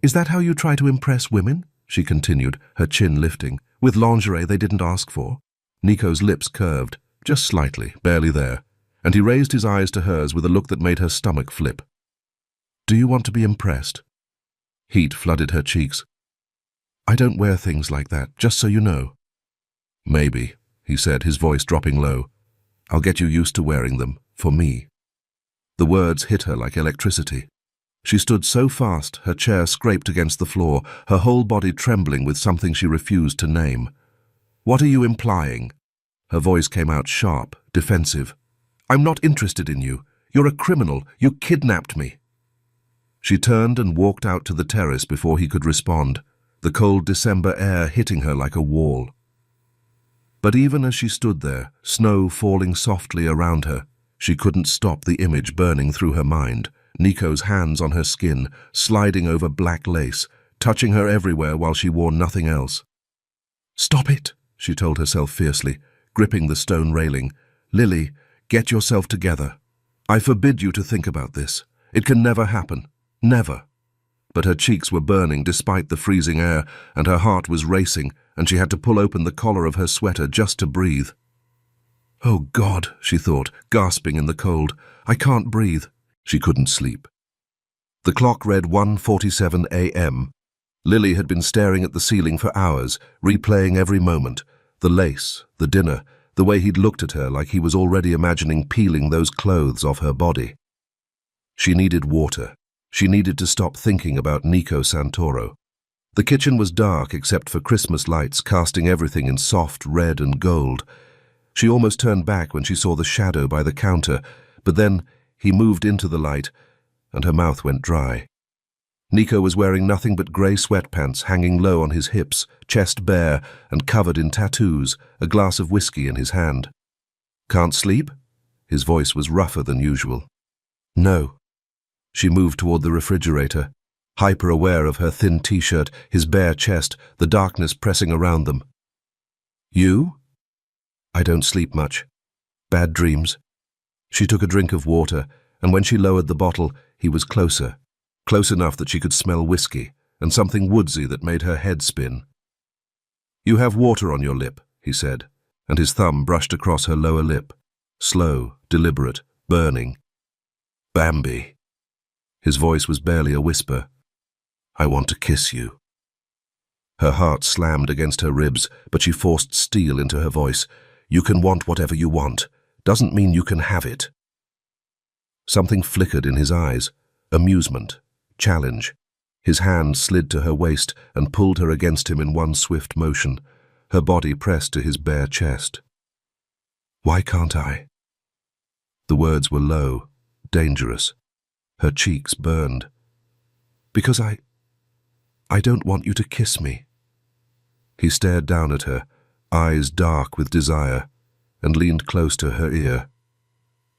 Is that how you try to impress women?" she continued, her chin lifting, "with lingerie they didn't ask for?" Nico's lips curved, just slightly, barely there, and he raised his eyes to hers with a look that made her stomach flip. "Do you want to be impressed?" Heat flooded her cheeks. "I don't wear things like that, just so you know." "Maybe," he said, his voice dropping low. "I'll get you used to wearing them, for me." The words hit her like electricity. She stood so fast, her chair scraped against the floor, her whole body trembling with something she refused to name. "What are you implying?" Her voice came out sharp, defensive. "I'm not interested in you. You're a criminal. You kidnapped me." She turned and walked out to the terrace before he could respond, the cold December air hitting her like a wall. But even as she stood there, snow falling softly around her, she couldn't stop the image burning through her mind. Nico's hands on her skin, sliding over black lace, touching her everywhere while she wore nothing else. "Stop it," she told herself fiercely, gripping the stone railing. "Lily, get yourself together. I forbid you to think about this. It can never happen. Never." But her cheeks were burning despite the freezing air, and her heart was racing, and she had to pull open the collar of her sweater just to breathe. "Oh God," she thought, gasping in the cold. "I can't breathe." She couldn't sleep. The clock read 1:47 a.m. Lily had been staring at the ceiling for hours, replaying every moment, the lace, the dinner, the way he'd looked at her like he was already imagining peeling those clothes off her body. She needed water. She needed to stop thinking about Nico Santoro. The kitchen was dark except for Christmas lights casting everything in soft red and gold. She almost turned back when she saw the shadow by the counter, but then he moved into the light, and her mouth went dry. Nico was wearing nothing but grey sweatpants hanging low on his hips, chest bare and covered in tattoos, a glass of whiskey in his hand. "Can't sleep?" His voice was rougher than usual. "No." She moved toward the refrigerator, hyper-aware of her thin t-shirt, his bare chest, the darkness pressing around them. "You?" "I don't sleep much. Bad dreams." She took a drink of water, and when she lowered the bottle, he was closer, close enough that she could smell whiskey, and something woodsy that made her head spin. "You have water on your lip," he said, and his thumb brushed across her lower lip, slow, deliberate, burning. "Bambi." His voice was barely a whisper. "I want to kiss you." Her heart slammed against her ribs, but she forced steel into her voice. "You can want whatever you want. Doesn't mean you can have it." Something flickered in his eyes. Amusement. Challenge. His hand slid to her waist and pulled her against him in one swift motion. Her body pressed to his bare chest. Why can't I? The words were low, dangerous. Her cheeks burned. Because I don't want you to kiss me. He stared down at her, eyes dark with desire, and leaned close to her ear.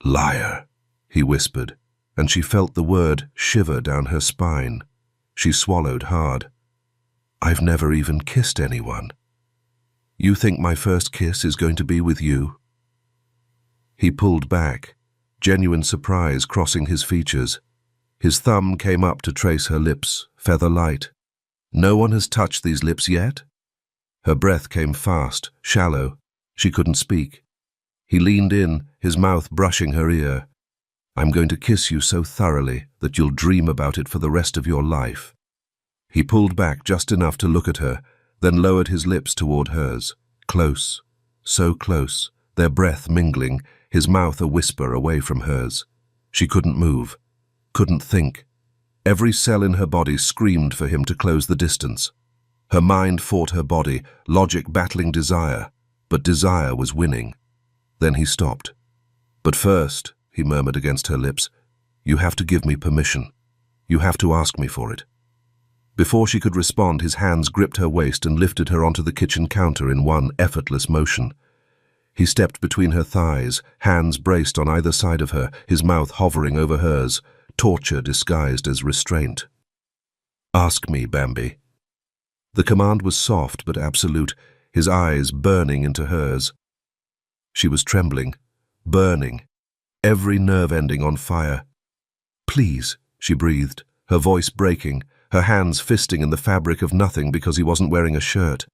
Liar, he whispered, and she felt the word shiver down her spine. She swallowed hard. I've never even kissed anyone. You think my first kiss is going to be with you? He pulled back, genuine surprise crossing his features. His thumb came up to trace her lips, feather light. No one has touched these lips yet? Her breath came fast, shallow. She couldn't speak. He leaned in, his mouth brushing her ear. I'm going to kiss you so thoroughly that you'll dream about it for the rest of your life. He pulled back just enough to look at her, then lowered his lips toward hers. Close, so close, their breath mingling, his mouth a whisper away from hers. She couldn't move, couldn't think. Every cell in her body screamed for him to close the distance. Her mind fought her body, logic battling desire, but desire was winning. Then he stopped. But first, he murmured against her lips, you have to give me permission. You have to ask me for it. Before she could respond, his hands gripped her waist and lifted her onto the kitchen counter in one effortless motion. He stepped between her thighs, hands braced on either side of her, his mouth hovering over hers, torture disguised as restraint. Ask me, Bambi. The command was soft but absolute, his eyes burning into hers. She was trembling, burning, every nerve ending on fire. Please, she breathed, her voice breaking, her hands fisting in the fabric of nothing because he wasn't wearing a shirt.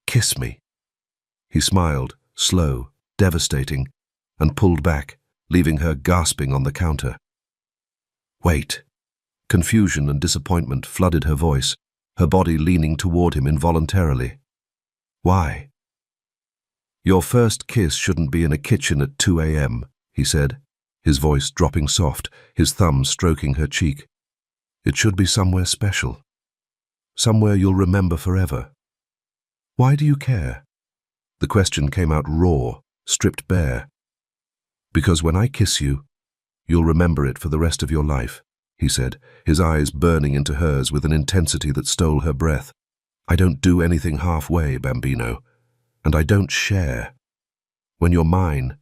Kiss me. He smiled, slow, devastating, and pulled back, leaving her gasping on the counter. Wait. Confusion and disappointment flooded her voice, her body leaning toward him involuntarily. Why? Your first kiss shouldn't be in a kitchen at 2 a.m., he said, his voice dropping soft, his thumb stroking her cheek. It should be somewhere special. Somewhere you'll remember forever. Why do you care? The question came out raw, stripped bare. Because when I kiss you, you'll remember it for the rest of your life, he said, his eyes burning into hers with an intensity that stole her breath. I don't do anything halfway, Bambino, and I don't share. When you're mine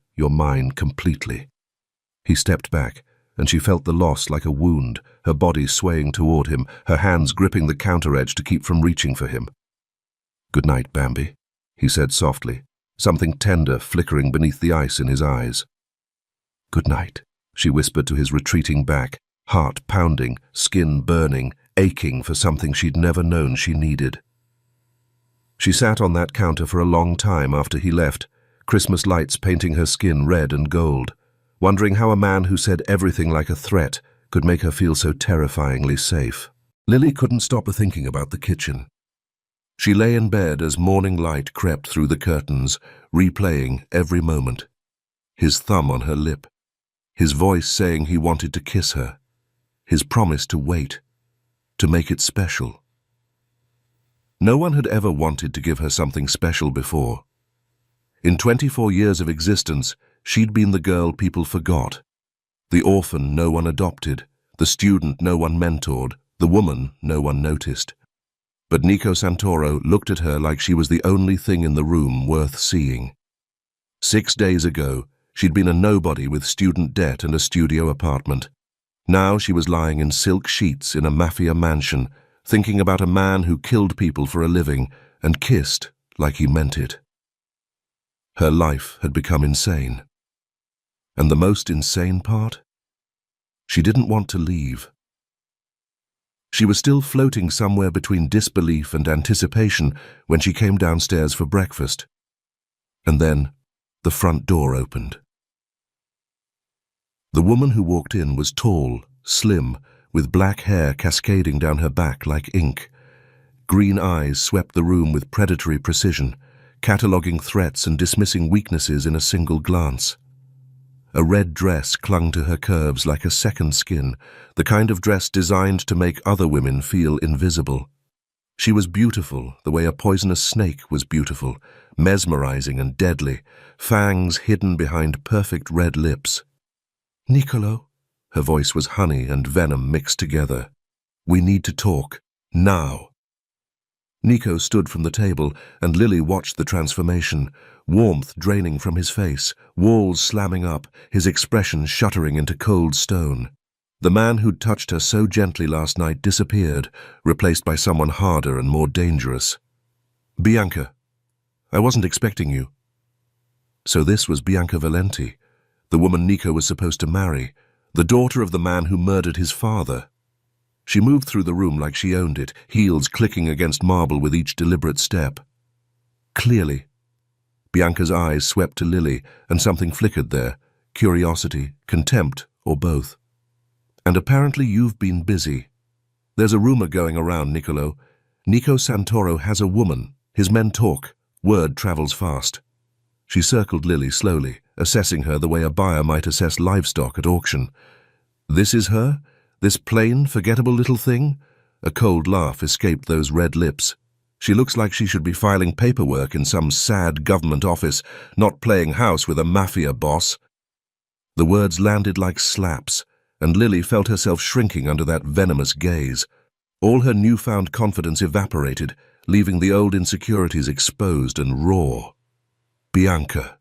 completely. He stepped back, and she felt the loss like a wound, her body swaying toward him, her hands gripping the counter edge to keep from reaching for him. Good night, Bambi, he said softly, something tender flickering beneath the ice in his eyes. Good night, she whispered to his retreating back, heart pounding, skin burning, aching for something she'd never known she needed. She sat on that counter for a long time after he left, Christmas lights painting her skin red and gold, wondering how a man who said everything like a threat could make her feel so terrifyingly safe. Lily couldn't stop thinking about the kitchen. She lay in bed as morning light crept through the curtains, replaying every moment. His thumb on her lip, his voice saying he wanted to kiss her, his promise to wait, to make it special. No one had ever wanted to give her something special before. In 24 years of existence, she'd been the girl people forgot, the orphan no one adopted, the student no one mentored, the woman no one noticed. But Nico Santoro looked at her like she was the only thing in the room worth seeing. 6 days ago, she'd been a nobody with student debt and a studio apartment. Now she was lying in silk sheets in a mafia mansion, thinking about a man who killed people for a living and kissed like he meant it. Her life had become insane. And the most insane part? She didn't want to leave. She was still floating somewhere between disbelief and anticipation when she came downstairs for breakfast. And then the front door opened. The woman who walked in was tall, slim, with black hair cascading down her back like ink. Green eyes swept the room with predatory precision, cataloguing threats and dismissing weaknesses in a single glance. A red dress clung to her curves like a second skin, the kind of dress designed to make other women feel invisible. She was beautiful, the way a poisonous snake was beautiful, mesmerizing and deadly, fangs hidden behind perfect red lips. "Niccolo," her voice was honey and venom mixed together. "We need to talk, now." Nico stood from the table, and Lily watched the transformation, warmth draining from his face, walls slamming up, his expression shuttering into cold stone. The man who'd touched her so gently last night disappeared, replaced by someone harder and more dangerous. "Bianca, I wasn't expecting you." So this was Bianca Valenti, the woman Nico was supposed to marry, the daughter of the man who murdered his father. She moved through the room like she owned it, heels clicking against marble with each deliberate step. Clearly. Bianca's eyes swept to Lily, and something flickered there, curiosity, contempt, or both. "And apparently you've been busy. There's a rumor going around, Niccolo. Nico Santoro has a woman. His men talk. Word travels fast." She circled Lily slowly, assessing her the way a buyer might assess livestock at auction. "This is her? This plain, forgettable little thing?" A cold laugh escaped those red lips. "She looks like she should be filing paperwork in some sad government office, not playing house with a mafia boss." The words landed like slaps, and Lily felt herself shrinking under that venomous gaze. All her newfound confidence evaporated, leaving the old insecurities exposed and raw. "Bianca."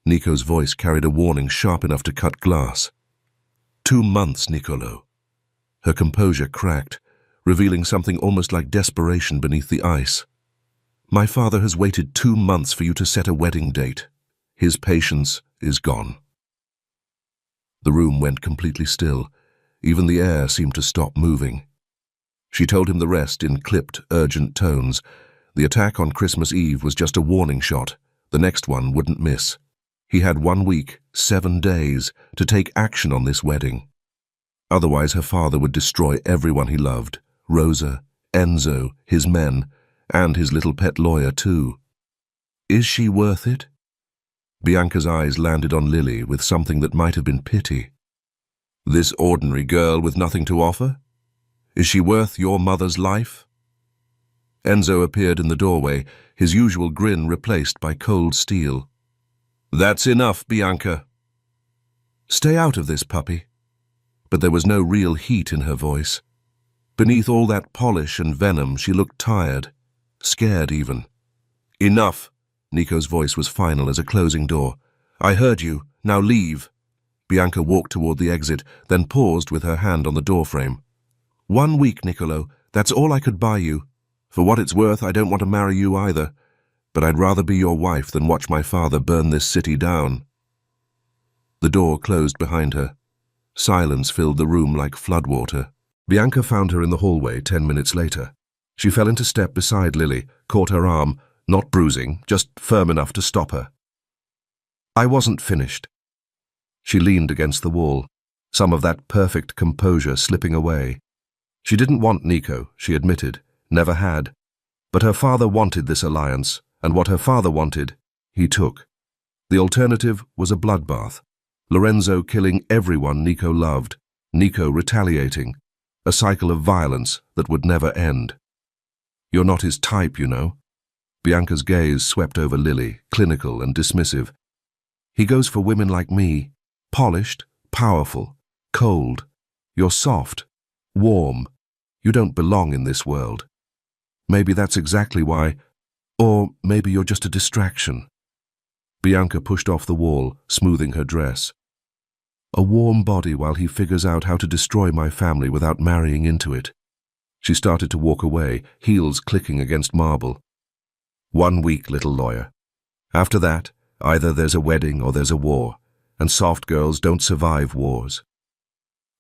Nico's voice carried a warning sharp enough to cut glass. 2 months, Niccolo." Her composure cracked, revealing something almost like desperation beneath the ice. "My father has waited 2 months for you to set a wedding date. His patience is gone." The room went completely still. Even the air seemed to stop moving. She told him the rest in clipped, urgent tones. The attack on Christmas Eve was just a warning shot. The next one wouldn't miss. He had 1 week, 7 days, to take action on this wedding. Otherwise her father would destroy everyone he loved, Rosa, Enzo, his men, and his little pet lawyer too. "Is she worth it?" Bianca's eyes landed on Lily with something that might have been pity. "This ordinary girl with nothing to offer? Is she worth your mother's life?" Enzo appeared in the doorway, his usual grin replaced by cold steel. "That's enough, Bianca." "Stay out of this, puppy." But there was no real heat in her voice. Beneath all that polish and venom, she looked tired, scared even. "Enough." Nico's voice was final as a closing door. "I heard you. Now leave." Bianca walked toward the exit, then paused with her hand on the doorframe. 1 week, Niccolo. That's all I could buy you. For what it's worth, I don't want to marry you either. But I'd rather be your wife than watch my father burn this city down." The door closed behind her. Silence filled the room like floodwater. Bianca found her in the hallway 10 minutes later. She fell into step beside Lily, caught her arm, not bruising, just firm enough to stop her. "I wasn't finished." She leaned against the wall, some of that perfect composure slipping away. She didn't want Nico, she admitted, never had. But her father wanted this alliance, and what her father wanted, he took. The alternative was a bloodbath. Lorenzo killing everyone Nico loved, Nico retaliating, a cycle of violence that would never end. "You're not his type, you know." Bianca's gaze swept over Lily, clinical and dismissive. "He goes for women like me, polished, powerful, cold. You're soft, warm. You don't belong in this world. Maybe that's exactly why, or maybe you're just a distraction." Bianca pushed off the wall, smoothing her dress. "A warm body while he figures out how to destroy my family without marrying into it." She started to walk away, heels clicking against marble. 1 week, little lawyer. After that, either there's a wedding or there's a war, and soft girls don't survive wars.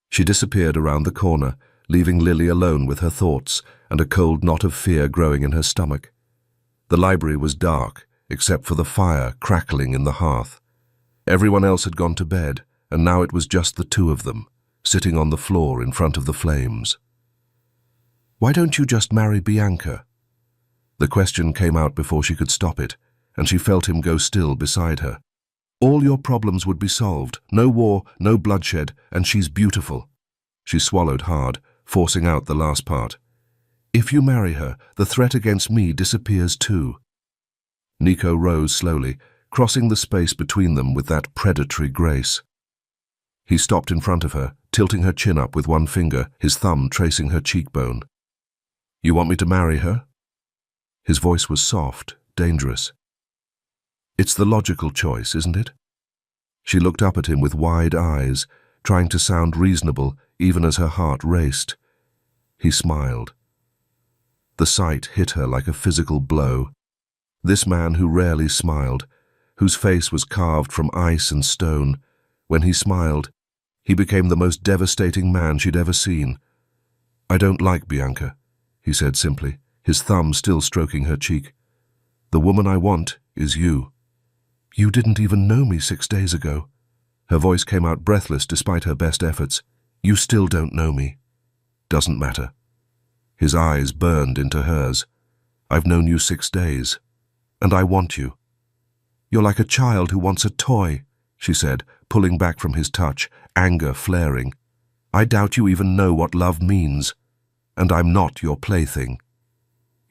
She disappeared around the corner, leaving Lily alone with her thoughts and a cold knot of fear growing in her stomach. The library was dark, except for the fire crackling in the hearth. Everyone else had gone to bed, and now it was just the two of them, sitting on the floor in front of the flames. "Why don't you just marry Bianca?" The question came out before she could stop it, and she felt him go still beside her. "All your problems would be solved. No war, no bloodshed, and she's beautiful." She swallowed hard, forcing out the last part. If you marry her, the threat against me disappears too. Nico rose slowly, crossing the space between them with that predatory grace. He stopped in front of her, tilting her chin up with one finger, his thumb tracing her cheekbone. You want me to marry her? His voice was soft, dangerous. It's the logical choice, isn't it? She looked up at him with wide eyes, trying to sound reasonable even as her heart raced. He smiled. The sight hit her like a physical blow. This man who rarely smiled, whose face was carved from ice and stone, when he smiled, he became the most devastating man she'd ever seen. I don't like Bianca, he said simply, his thumb still stroking her cheek. The woman I want is you. You didn't even know me 6 days ago. Her voice came out breathless despite her best efforts. You still don't know me. Doesn't matter. His eyes burned into hers. I've known you 6 days, and I want you. You're like a child who wants a toy, she said, pulling back from his touch, anger flaring. I doubt you even know what love means, and I'm not your plaything.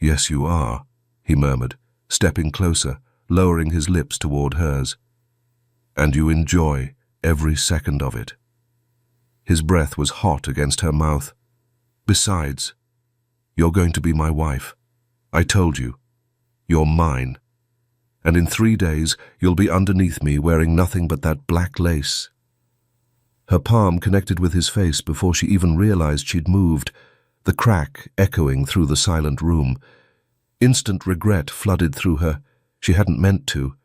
Yes, you are, he murmured, stepping closer, lowering his lips toward hers. And you enjoy every second of it. His breath was hot against her mouth. Besides, you're going to be my wife. I told you. You're mine. And in 3 days, you'll be underneath me wearing nothing but that black lace. Her palm connected with his face before she even realized she'd moved, the crack echoing through the silent room. Instant regret flooded through her. She hadn't meant to,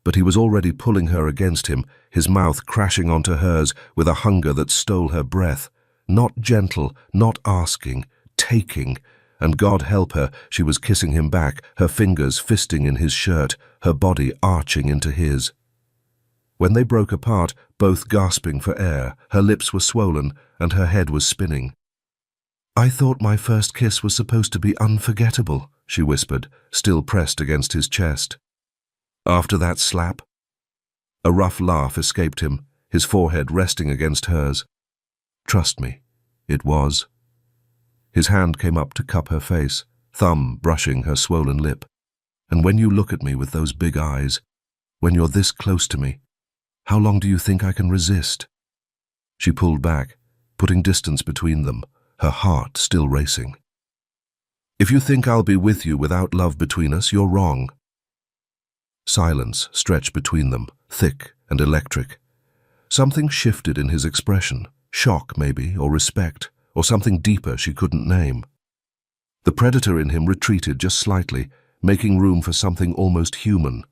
but he was already pulling her against him, his mouth crashing onto hers with a hunger that stole her breath. Not gentle, not asking, taking, and God help her, she was kissing him back, her fingers fisting in his shirt, her body arching into his. When they broke apart, both gasping for air, her lips were swollen and her head was spinning. I thought my first kiss was supposed to be unforgettable, she whispered, still pressed against his chest. After that slap? A rough laugh escaped him, his forehead resting against hers. Trust me, it was. His hand came up to cup her face, thumb brushing her swollen lip. And when you look at me with those big eyes, when you're this close to me, how long do you think I can resist? She pulled back, putting distance between them, her heart still racing. If you think I'll be with you without love between us, you're wrong. Silence stretched between them, thick and electric. Something shifted in his expression, shock maybe, or respect, or something deeper she couldn't name. The predator in him retreated just slightly, making room for something almost human.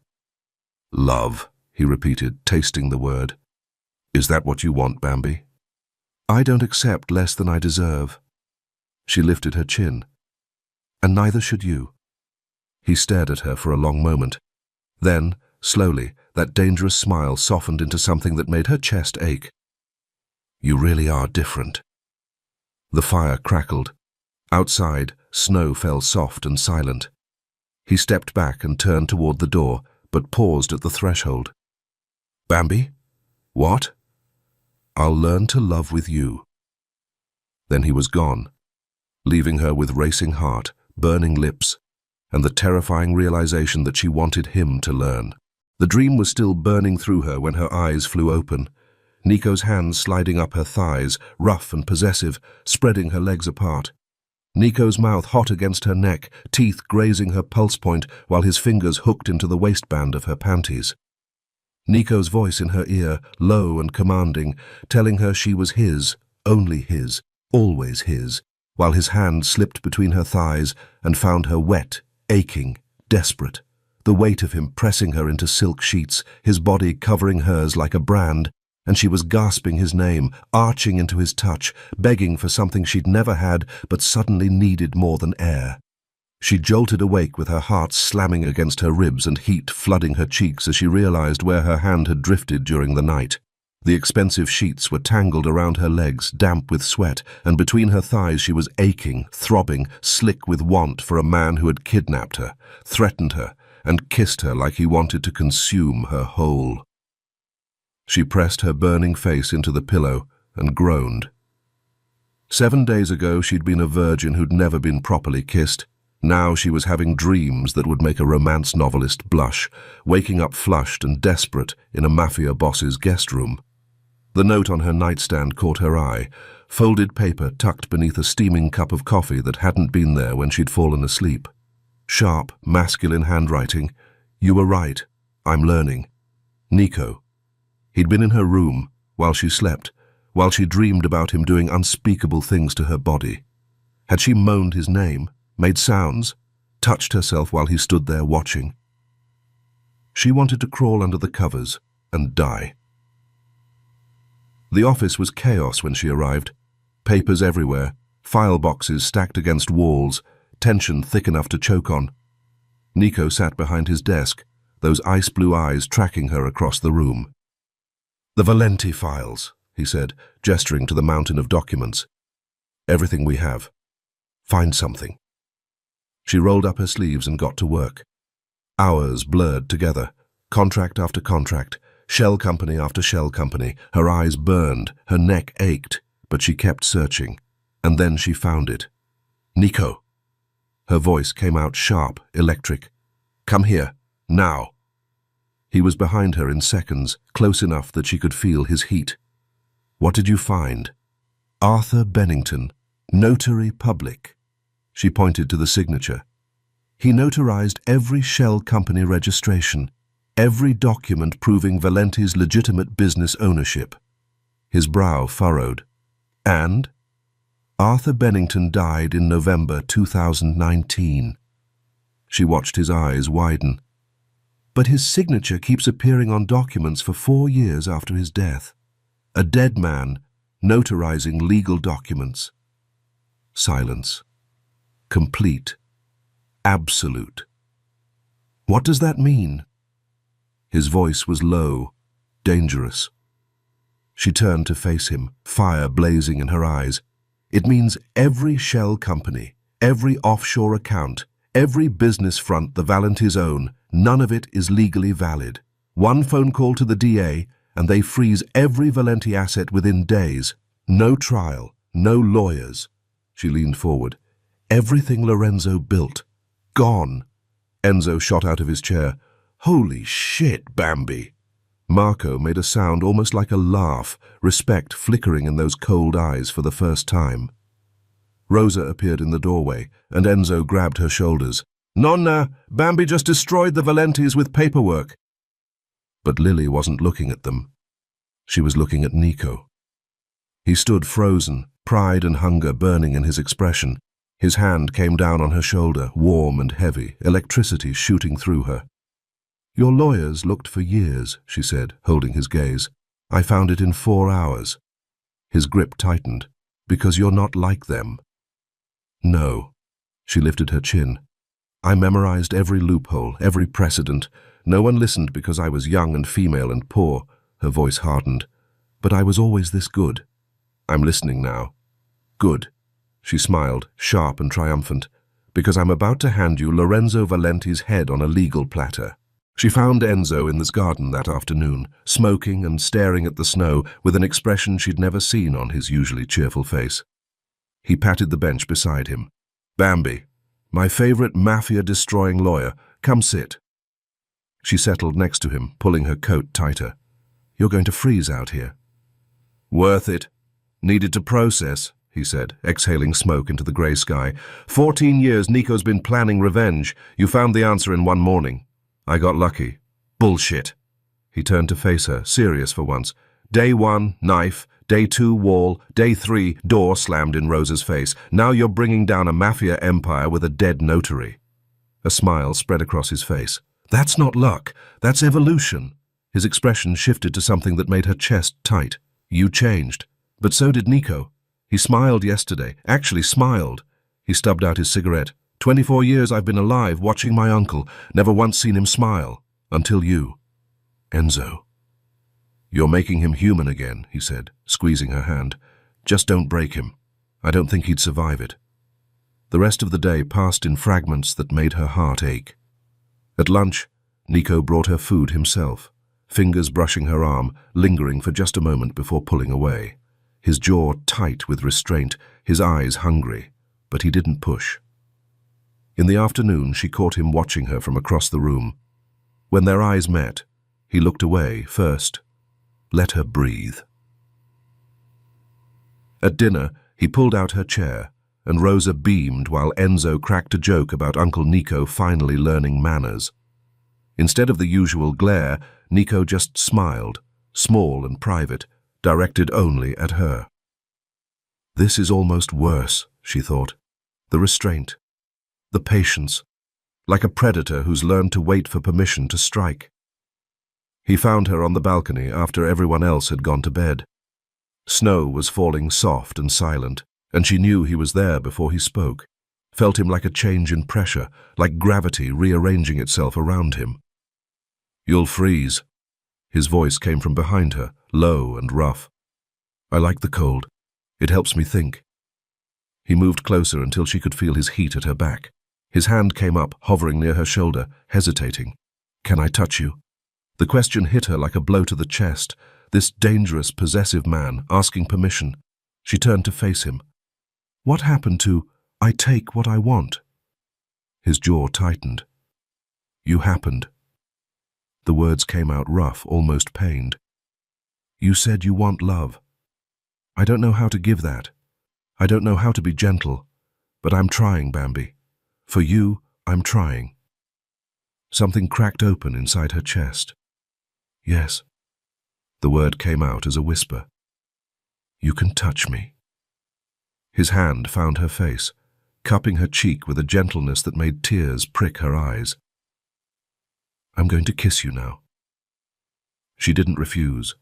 Love, he repeated, tasting the word. Is that what you want, Bambi? I don't accept less than I deserve. She lifted her chin. And neither should you. He stared at her for a long moment. Then, slowly, that dangerous smile softened into something that made her chest ache. You really are different. The fire crackled. Outside, snow fell soft and silent. He stepped back and turned toward the door, but paused at the threshold. Bambi? What? I'll learn to love with you. Then he was gone, leaving her with racing heart, burning lips, and the terrifying realization that she wanted him to learn. The dream was still burning through her when her eyes flew open. Nico's hands sliding up her thighs, rough and possessive, spreading her legs apart. Nico's mouth hot against her neck, teeth grazing her pulse point while his fingers hooked into the waistband of her panties. Nico's voice in her ear, low and commanding, telling her she was his, only his, always his, while his hand slipped between her thighs and found her wet, aching, desperate. The weight of him pressing her into silk sheets, his body covering hers like a brand, and she was gasping his name, arching into his touch, begging for something she'd never had but suddenly needed more than air. She jolted awake with her heart slamming against her ribs and heat flooding her cheeks as she realized where her hand had drifted during the night. The expensive sheets were tangled around her legs, damp with sweat, and between her thighs she was aching, throbbing, slick with want for a man who had kidnapped her, threatened her, and kissed her like he wanted to consume her whole. She pressed her burning face into the pillow and groaned. 7 days ago, she'd been a virgin who'd never been properly kissed. Now she was having dreams that would make a romance novelist blush, waking up flushed and desperate in a mafia boss's guest room. The note on her nightstand caught her eye, folded paper tucked beneath a steaming cup of coffee that hadn't been there when she'd fallen asleep. Sharp, masculine handwriting. "You were right. I'm learning. Nico." He'd been in her room while she slept, while she dreamed about him doing unspeakable things to her body. Had she moaned his name, made sounds, touched herself while he stood there watching? She wanted to crawl under the covers and die. The office was chaos when she arrived. Papers everywhere, file boxes stacked against walls, tension thick enough to choke on. Nico sat behind his desk, those ice-blue eyes tracking her across the room. "The Valenti files," he said, gesturing to the mountain of documents. "Everything we have. Find something." She rolled up her sleeves and got to work. Hours blurred together, contract after contract, shell company after shell company. Her eyes burned, her neck ached, but she kept searching. And then she found it. "Nico." Her voice came out sharp, electric. "Come here, now." He was behind her in seconds, close enough that she could feel his heat. "What did you find?" "Arthur Bennington, Notary Public." She pointed to the signature. "He notarized every shell company registration, every document proving Valenti's legitimate business ownership." His brow furrowed. "And?" "Arthur Bennington died in November 2019. She watched his eyes widen. "But his signature keeps appearing on documents for 4 years after his death. A dead man notarizing legal documents." Silence. Complete. Absolute. "What does that mean?" His voice was low, dangerous. She turned to face him, fire blazing in her eyes. "It means every shell company, every offshore account, every business front the Valentis own, none of it is legally valid. One phone call to the DA, and they freeze every Valenti asset within days. No trial, no lawyers." She leaned forward. "Everything Lorenzo built. Gone." Enzo shot out of his chair. "Holy shit, Bambi." Marco made a sound almost like a laugh, respect flickering in those cold eyes for the first time. Rosa appeared in the doorway, and Enzo grabbed her shoulders. "Nonna, Bambi just destroyed the Valentis with paperwork." But Lily wasn't looking at them. She was looking at Nico. He stood frozen, pride and hunger burning in his expression. His hand came down on her shoulder, warm and heavy, electricity shooting through her. "Your lawyers looked for years," she said, holding his gaze. "I found it in 4 hours." His grip tightened. "Because you're not like them." "No." She lifted her chin. "I memorized every loophole, every precedent. No one listened because I was young and female and poor." Her voice hardened. "But I was always this good. I'm listening now." "Good." She smiled, sharp and triumphant. "Because I'm about to hand you Lorenzo Valenti's head on a legal platter." She found Enzo in this garden that afternoon, smoking and staring at the snow with an expression she'd never seen on his usually cheerful face. He patted the bench beside him. "Bambi, my favorite mafia-destroying lawyer, come sit." She settled next to him, pulling her coat tighter. "You're going to freeze out here." "Worth it. Needed to process," he said, exhaling smoke into the grey sky. 14 years Nico's been planning revenge. You found the answer in 1 morning. I got lucky. Bullshit. He turned to face her, serious for once. Day 1, knife. Day 2, wall. Day 3, door slammed in Rosa's face. Now you're bringing down a mafia empire with a dead notary. A smile spread across his face. That's not luck. That's evolution. His expression shifted to something that made her chest tight. You changed. But so did Nico. He smiled yesterday. Actually smiled. He stubbed out his cigarette. 24 years I've been alive, watching my uncle. Never once seen him smile. Until you. Enzo. You're making him human again, he said, squeezing her hand. Just don't break him. I don't think he'd survive it. The rest of the day passed in fragments that made her heart ache. At lunch, Nico brought her food himself, fingers brushing her arm, lingering for just a moment before pulling away. his jaw tight with restraint, his eyes hungry, but he didn't push. In the afternoon, she caught him watching her from across the room. When their eyes met, he looked away first. Let her breathe. At dinner, he pulled out her chair, and Rosa beamed while Enzo cracked a joke about Uncle Nico finally learning manners. Instead of the usual glare, Nico just smiled, small and private, directed only at her. This is almost worse, she thought. The restraint, the patience, like a predator who's learned to wait for permission to strike. He found her on the balcony after everyone else had gone to bed. Snow was falling soft and silent, and she knew he was there before he spoke, felt him like a change in pressure, like gravity rearranging itself around him. "You'll freeze." His voice came from behind her, low and rough. "I like the cold. It helps me think." He moved closer until she could feel his heat at her back. His hand came up, hovering near her shoulder, hesitating. "Can I touch you?" The question hit her like a blow to the chest. This dangerous, possessive man, asking permission. She turned to face him. What happened to, "I take what I want"? His jaw tightened. "You happened." The words came out rough, almost pained. "You said you want love. I don't know how to give that. I don't know how to be gentle. But I'm trying, Bambi. For you, I'm trying." Something cracked open inside her chest. "Yes." The word came out as a whisper. "You can touch me." His hand found her face, cupping her cheek with a gentleness that made tears prick her eyes. "I'm going to kiss you now." She didn't refuse.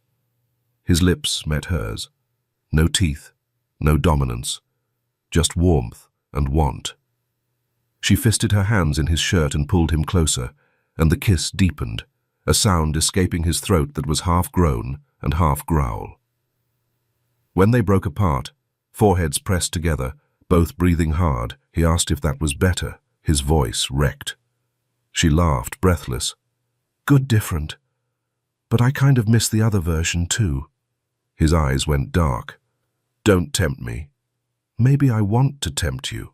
His lips met hers. No teeth, no dominance, just warmth and want. She fisted her hands in his shirt and pulled him closer, and the kiss deepened, a sound escaping his throat that was half groan and half growl. When they broke apart, foreheads pressed together, both breathing hard, he asked if that was better, his voice wrecked. She laughed, breathless. "Good different. But I kind of miss the other version too." His eyes went dark. "Don't tempt me." "Maybe I want to tempt you."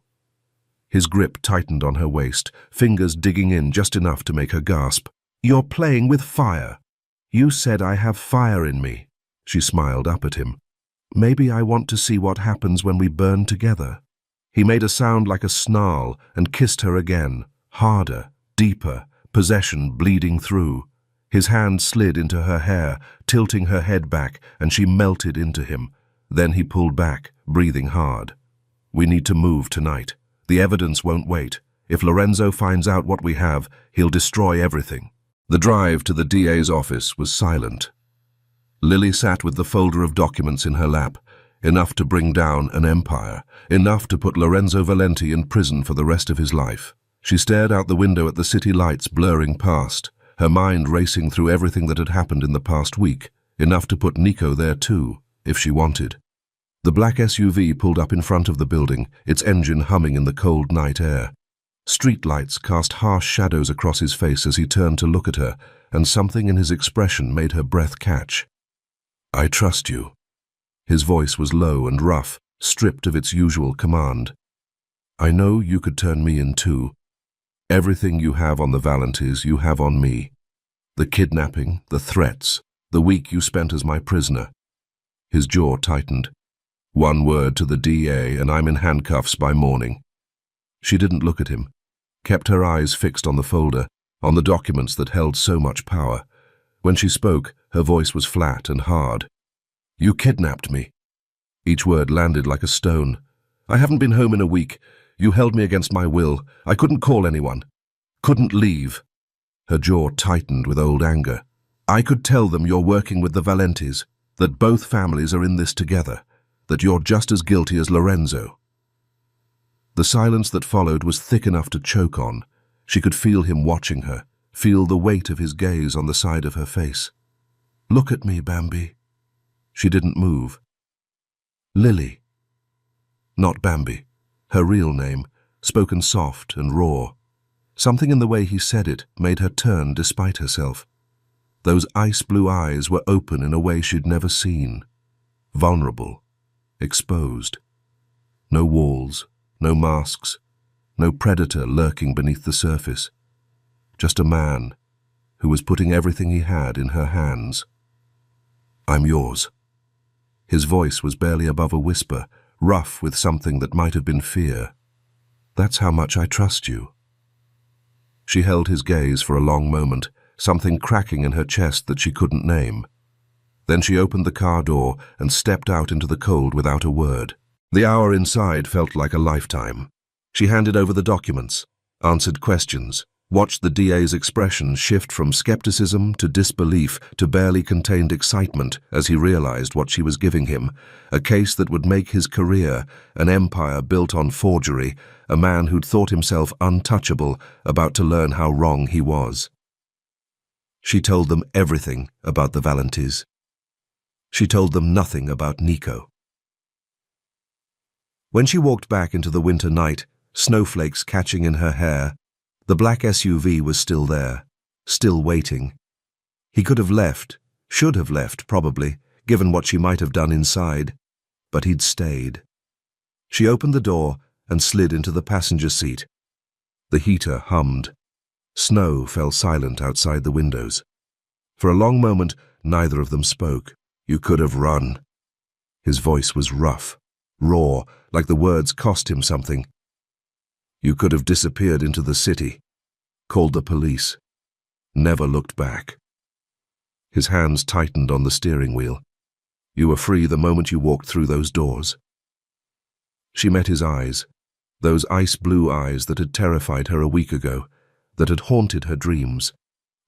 His grip tightened on her waist, fingers digging in just enough to make her gasp. "You're playing with fire." "You said I have fire in me." She smiled up at him. "Maybe I want to see what happens when we burn together." He made a sound like a snarl and kissed her again, harder, deeper, possession bleeding through. His hand slid into her hair, tilting her head back, and she melted into him. Then he pulled back, breathing hard. "We need to move tonight. The evidence won't wait. If Lorenzo finds out what we have, he'll destroy everything." The drive to the DA's office was silent. Lily sat with the folder of documents in her lap, enough to bring down an empire, enough to put Lorenzo Valenti in prison for the rest of his life. She stared out the window at the city lights blurring past, her mind racing through everything that had happened in the past week, enough to put Nico there too, if she wanted. The black SUV pulled up in front of the building, its engine humming in the cold night air. Street lights cast harsh shadows across his face as he turned to look at her, and something in his expression made her breath catch. "I trust you." His voice was low and rough, stripped of its usual command. "I know you could turn me in too. Everything you have on the Valentis, you have on me. The kidnapping, the threats, the week you spent as my prisoner." His jaw tightened. "One word to the DA and I'm in handcuffs by morning." She didn't look at him, kept her eyes fixed on the folder, on the documents that held so much power. When she spoke, her voice was flat and hard. "You kidnapped me." Each word landed like a stone. "I haven't been home in a week. You held me against my will. I couldn't call anyone. Couldn't leave." Her jaw tightened with old anger. "I could tell them you're working with the Valentis, that both families are in this together, that you're just as guilty as Lorenzo." The silence that followed was thick enough to choke on. She could feel him watching her, feel the weight of his gaze on the side of her face. "Look at me, Bambi." She didn't move. "Lily." Not Bambi, her real name, spoken soft and raw. Something in the way he said it made her turn despite herself. Those ice-blue eyes were open in a way she'd never seen. Vulnerable, exposed. No walls, no masks, no predator lurking beneath the surface. Just a man who was putting everything he had in her hands. "I'm yours." His voice was barely above a whisper, rough with something that might have been fear. "That's how much I trust you." She held his gaze for a long moment, something cracking in her chest that she couldn't name. Then she opened the car door and stepped out into the cold without a word. The hour inside felt like a lifetime. She handed over the documents, answered questions, watched the DA's expression shift from skepticism to disbelief to barely contained excitement as he realized what she was giving him, a case that would make his career, an empire built on forgery, a man who'd thought himself untouchable, about to learn how wrong he was. She told them everything about the Valentis. She told them nothing about Nico. When she walked back into the winter night, snowflakes catching in her hair, the black SUV was still there, still waiting. He could have left, should have left probably, given what she might have done inside, but he'd stayed. She opened the door and slid into the passenger seat. The heater hummed. Snow fell silent outside the windows. For a long moment, neither of them spoke. "You could have run." His voice was rough, raw, like the words cost him something. "You could have disappeared into the city, called the police, never looked back." His hands tightened on the steering wheel. "You were free the moment you walked through those doors." She met his eyes, those ice-blue eyes that had terrified her a week ago, that had haunted her dreams,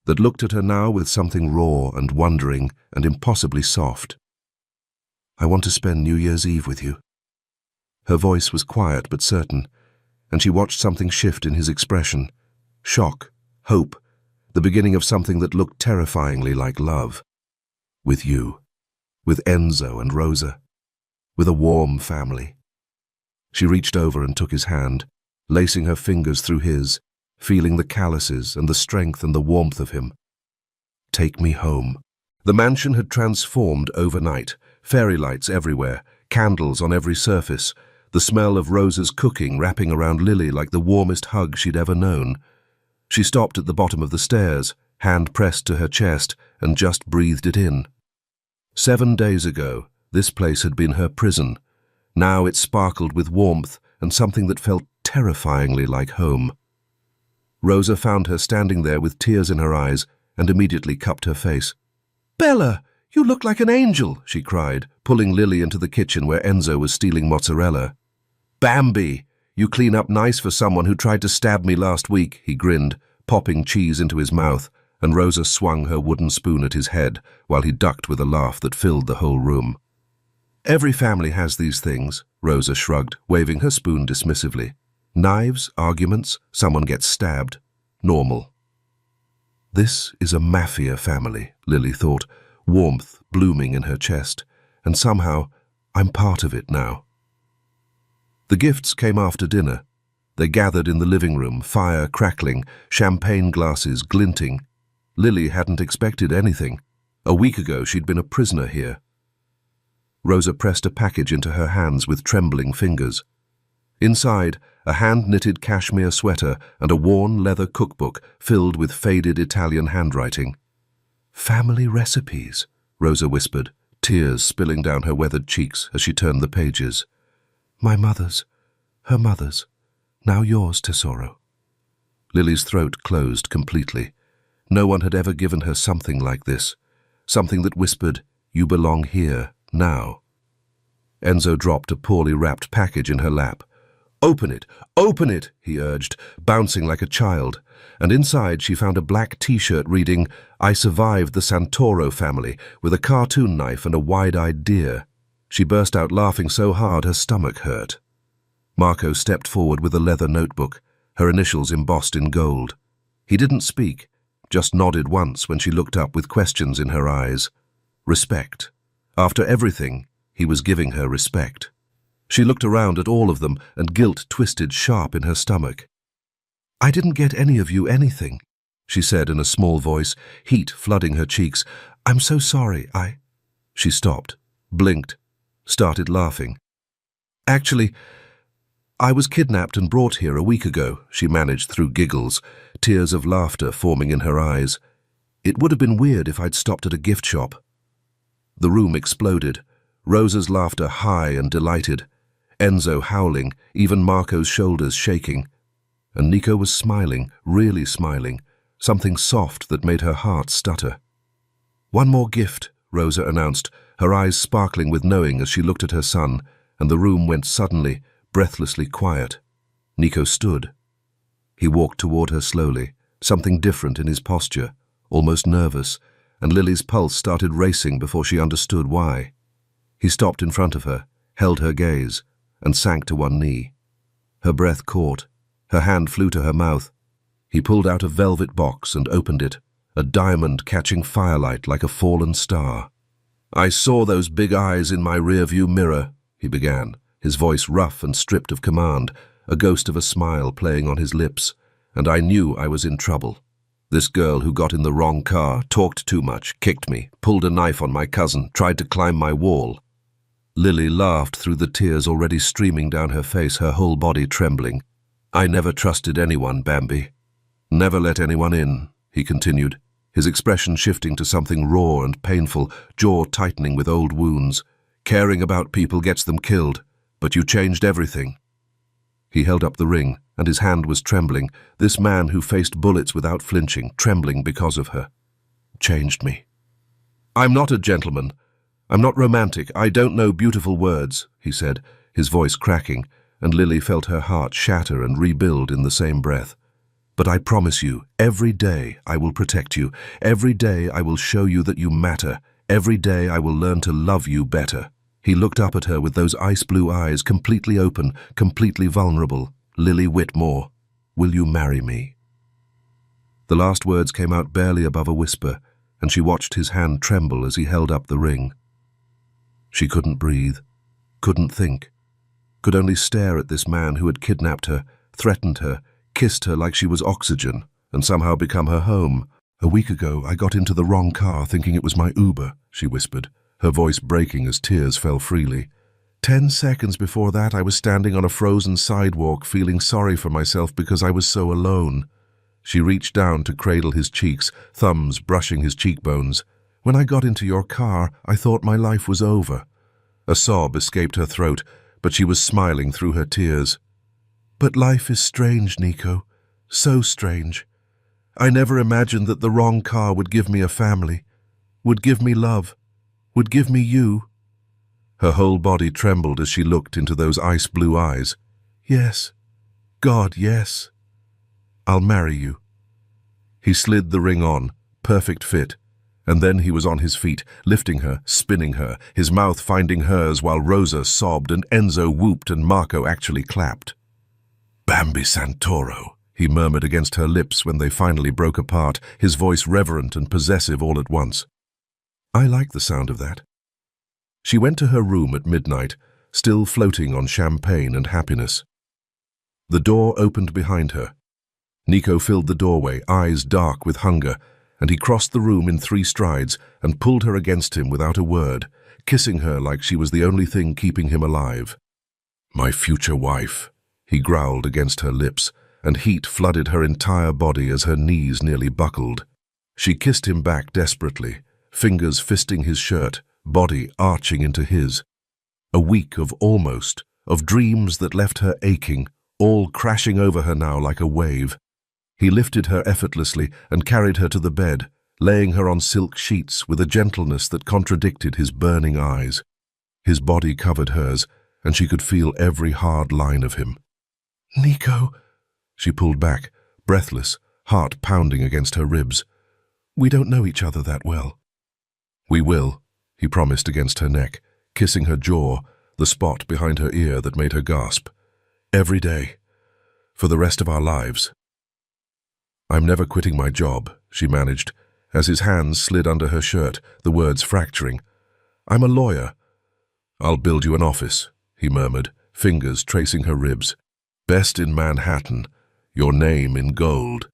that looked at her now with something raw and wondering and impossibly soft. "I want to spend New Year's Eve with you." Her voice was quiet but certain, and she watched something shift in his expression. Shock, hope, the beginning of something that looked terrifyingly like love. "With you, with Enzo and Rosa, with a warm family." She reached over and took his hand, lacing her fingers through his, feeling the calluses and the strength and the warmth of him. "Take me home." The mansion had transformed overnight, fairy lights everywhere, candles on every surface, the smell of Rosa's cooking wrapping around Lily like the warmest hug she'd ever known. She stopped at the bottom of the stairs, hand pressed to her chest, and just breathed it in. 7 days ago, this place had been her prison. Now it sparkled with warmth and something that felt terrifyingly like home. Rosa found her standing there with tears in her eyes and immediately cupped her face. "Bella, you look like an angel," she cried, pulling Lily into the kitchen where Enzo was stealing mozzarella. "Bambi, you clean up nice for someone who tried to stab me last week," he grinned, popping cheese into his mouth, and Rosa swung her wooden spoon at his head while he ducked with a laugh that filled the whole room. "Every family has these things," Rosa shrugged, waving her spoon dismissively. "Knives, arguments, someone gets stabbed. Normal." This is a mafia family, Lily thought, warmth blooming in her chest, and somehow I'm part of it now. The gifts came after dinner. They gathered in the living room, fire crackling, champagne glasses glinting. Lily hadn't expected anything. A week ago she'd been a prisoner here. Rosa pressed a package into her hands with trembling fingers. Inside, a hand-knitted cashmere sweater and a worn leather cookbook filled with faded Italian handwriting. "Family recipes," Rosa whispered, tears spilling down her weathered cheeks as she turned the pages. "My mother's, her mother's, now yours, Tesoro." Lily's throat closed completely. No one had ever given her something like this, something that whispered, "You belong here, now." Enzo dropped a poorly wrapped package in her lap. "Open it," he urged, bouncing like a child, and inside she found a black t-shirt reading, "I survived the Santoro family," with a cartoon knife and a wide-eyed deer. She burst out laughing so hard her stomach hurt. Marco stepped forward with a leather notebook, her initials embossed in gold. He didn't speak, just nodded once when she looked up with questions in her eyes. Respect. After everything, he was giving her respect. She looked around at all of them, and guilt twisted sharp in her stomach. "I didn't get any of you anything," she said in a small voice, heat flooding her cheeks. "I'm so sorry, She stopped, blinked, started laughing. "Actually, I was kidnapped and brought here a week ago," she managed through giggles, tears of laughter forming in her eyes. "It would have been weird if I'd stopped at a gift shop." The room exploded, Rosa's laughter high and delighted, Enzo howling, even Marco's shoulders shaking. And Nico was smiling, really smiling, something soft that made her heart stutter. "One more gift," Rosa announced, her eyes sparkling with knowing as she looked at her son, and the room went suddenly, breathlessly quiet. Nico stood. He walked toward her slowly, something different in his posture, almost nervous, and Lily's pulse started racing before she understood why. He stopped in front of her, held her gaze, and sank to one knee. Her breath caught. Her hand flew to her mouth. He pulled out a velvet box and opened it, a diamond catching firelight like a fallen star. "I saw those big eyes in my rearview mirror," he began, his voice rough and stripped of command, a ghost of a smile playing on his lips, "and I knew I was in trouble. This girl who got in the wrong car, talked too much, kicked me, pulled a knife on my cousin, tried to climb my wall." Lily laughed through the tears already streaming down her face, her whole body trembling. "I never trusted anyone, Bambi. Never let anyone in," he continued, his expression shifting to something raw and painful, jaw tightening with old wounds. "Caring about people gets them killed, but you changed everything." He held up the ring, and his hand was trembling, this man who faced bullets without flinching, trembling because of her. "Changed me. I'm not a gentleman. I'm not romantic. I don't know beautiful words," he said, his voice cracking, and Lily felt her heart shatter and rebuild in the same breath. "But I promise you, every day I will protect you. Every day I will show you that you matter. Every day I will learn to love you better." He looked up at her with those ice-blue eyes, completely open, completely vulnerable. "Lily Whitmore, will you marry me?" The last words came out barely above a whisper, and she watched his hand tremble as he held up the ring. She couldn't breathe, couldn't think, could only stare at this man who had kidnapped her, threatened her, kissed her like she was oxygen, and somehow become her home. "A week ago, I got into the wrong car thinking it was my Uber," she whispered, her voice breaking as tears fell freely. 10 seconds before that, I was standing on a frozen sidewalk feeling sorry for myself because I was so alone." She reached down to cradle his cheeks, thumbs brushing his cheekbones. "When I got into your car, I thought my life was over." A sob escaped her throat, but she was smiling through her tears. "But life is strange, Nico. So strange. I never imagined that the wrong car would give me a family, would give me love, would give me you." Her whole body trembled as she looked into those ice-blue eyes. "Yes. God, yes. I'll marry you." He slid the ring on, perfect fit, and then he was on his feet, lifting her, spinning her, his mouth finding hers while Rosa sobbed and Enzo whooped and Marco actually clapped. "Bambi Santoro," he murmured against her lips when they finally broke apart, his voice reverent and possessive all at once. I like the sound of that. She went to her room at midnight, still floating on champagne and happiness. The door opened behind her. Nico filled the doorway, eyes dark with hunger, and he crossed the room in 3 strides and pulled her against him without a word, kissing her like she was the only thing keeping him alive. "My future wife," he growled against her lips, and heat flooded her entire body as her knees nearly buckled. She kissed him back desperately, fingers fisting his shirt, body arching into his. A week of almost, of dreams that left her aching, all crashing over her now like a wave. He lifted her effortlessly and carried her to the bed, laying her on silk sheets with a gentleness that contradicted his burning eyes. His body covered hers, and she could feel every hard line of him. "Nico," she pulled back, breathless, heart pounding against her ribs. "We don't know each other that well." "We will," he promised against her neck, kissing her jaw, the spot behind her ear that made her gasp. "Every day. For the rest of our lives." "I'm never quitting my job," she managed, as his hands slid under her shirt, the words fracturing. "I'm a lawyer." "I'll build you an office," he murmured, fingers tracing her ribs. "Best in Manhattan, your name in gold."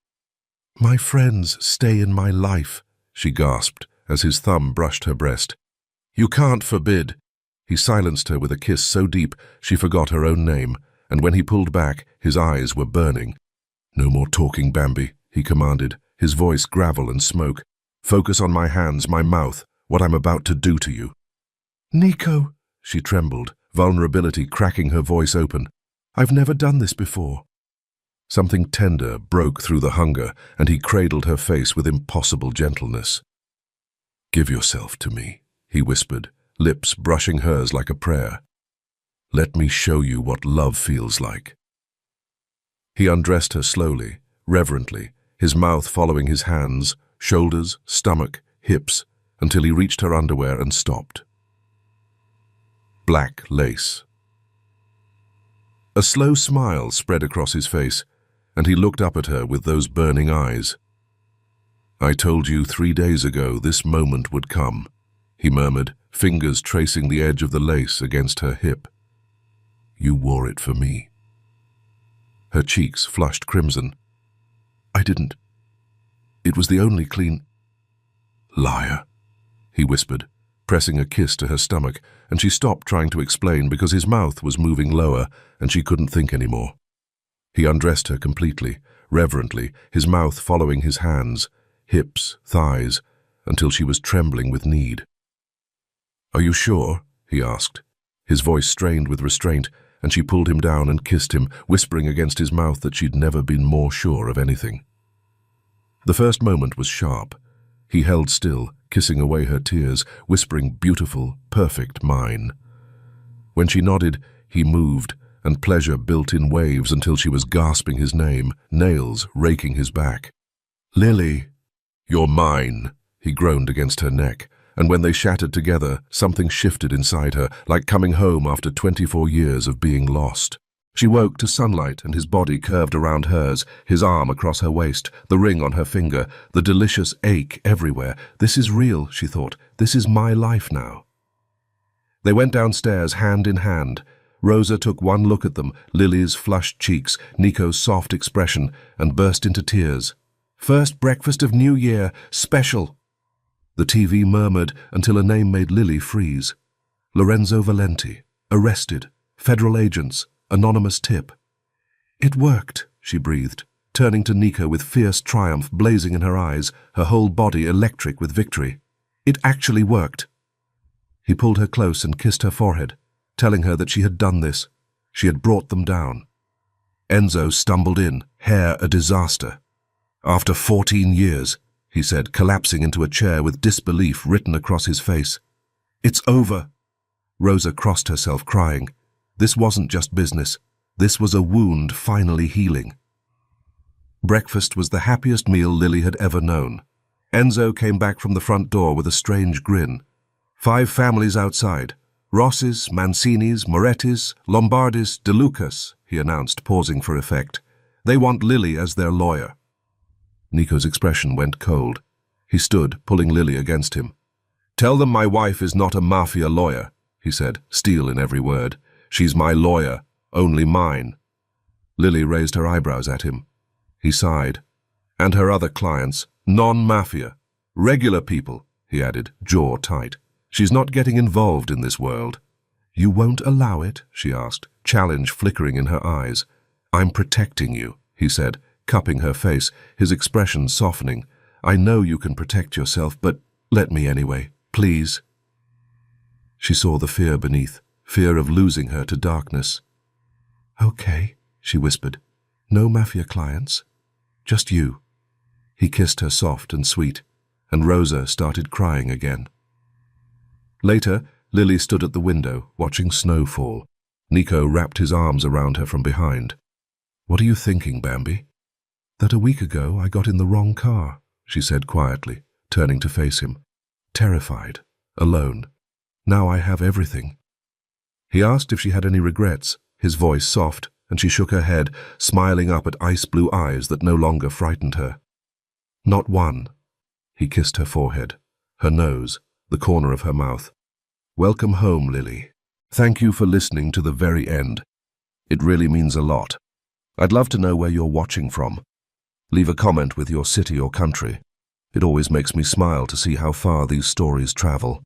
"My friends stay in my life," she gasped, as his thumb brushed her breast. "You can't forbid." He silenced her with a kiss so deep she forgot her own name, and when he pulled back, his eyes were burning. "No more talking, Bambi," he commanded, his voice gravel and smoke. "Focus on my hands, my mouth, what I'm about to do to you." "Nico," she trembled, vulnerability cracking her voice open. "I've never done this before." Something tender broke through the hunger, and he cradled her face with impossible gentleness. "Give yourself to me," he whispered, lips brushing hers like a prayer. "Let me show you what love feels like." He undressed her slowly, reverently, his mouth following his hands, shoulders, stomach, hips, until he reached her underwear and stopped. Black lace. A slow smile spread across his face, and he looked up at her with those burning eyes. "I told you 3 days ago this moment would come," he murmured, fingers tracing the edge of the lace against her hip. "You wore it for me." Her cheeks flushed crimson. "I didn't. It was the only clean—" "Liar," he whispered, pressing a kiss to her stomach, and she stopped trying to explain because his mouth was moving lower and she couldn't think anymore. He undressed her completely, reverently, his mouth following his hands, hips, thighs, until she was trembling with need. "Are you sure?" he asked. His voice strained with restraint, and she pulled him down and kissed him, whispering against his mouth that she'd never been more sure of anything. The first moment was sharp. He held still, kissing away her tears, whispering beautiful, perfect mine. When she nodded, he moved, and pleasure built in waves until she was gasping his name, nails raking his back. "Lily!" "You're mine," he groaned against her neck, and when they shattered together, something shifted inside her, like coming home after 24 years of being lost. She woke to sunlight and his body curved around hers, his arm across her waist, the ring on her finger, the delicious ache everywhere. This is real, she thought. This is my life now. They went downstairs hand in hand. Rosa took one look at them, Lily's flushed cheeks, Nico's soft expression, and burst into tears. "First breakfast of New Year, special." The TV murmured until a name made Lily freeze. Lorenzo Valenti, arrested, federal agents, anonymous tip. "It worked," she breathed, turning to Nico with fierce triumph blazing in her eyes, her whole body electric with victory. "It actually worked." He pulled her close and kissed her forehead, telling her that she had done this. She had brought them down. Enzo stumbled in, hair a disaster. "After 14 years, he said, collapsing into a chair with disbelief written across his face. "It's over." Rosa crossed herself, crying. This wasn't just business. This was a wound finally healing. Breakfast was the happiest meal Lily had ever known. Enzo came back from the front door with a strange grin. 5 families outside. Rossis, Mancinis, Morettis, Lombardis, De Lucas, he announced, pausing for effect. They want Lily as their lawyer. Nico's expression went cold. He stood, pulling Lily against him. "Tell them my wife is not a mafia lawyer," he said, steel in every word. "She's my lawyer, only mine." Lily raised her eyebrows at him. He sighed. "And her other clients, non-mafia. Regular people," he added, jaw tight. "She's not getting involved in this world." "You won't allow it?" she asked, challenge flickering in her eyes. "I'm protecting you," he said, cupping her face, his expression softening. "I know you can protect yourself, but let me anyway, please." She saw the fear beneath, fear of losing her to darkness. "Okay," she whispered. "No mafia clients. Just you." He kissed her soft and sweet, and Rosa started crying again. Later, Lily stood at the window, watching snow fall. Nico wrapped his arms around her from behind. "What are you thinking, Bambi?" "That a week ago I got in the wrong car," she said quietly, turning to face him. "Terrified, alone. Now I have everything." He asked if she had any regrets, his voice soft, and she shook her head, smiling up at ice-blue eyes that no longer frightened her. "Not one." He kissed her forehead, her nose, the corner of her mouth. "Welcome home, Lily. Thank you for listening to the very end. It really means a lot. I'd love to know where you're watching from. Leave a comment with your city or country. It always makes me smile to see how far these stories travel."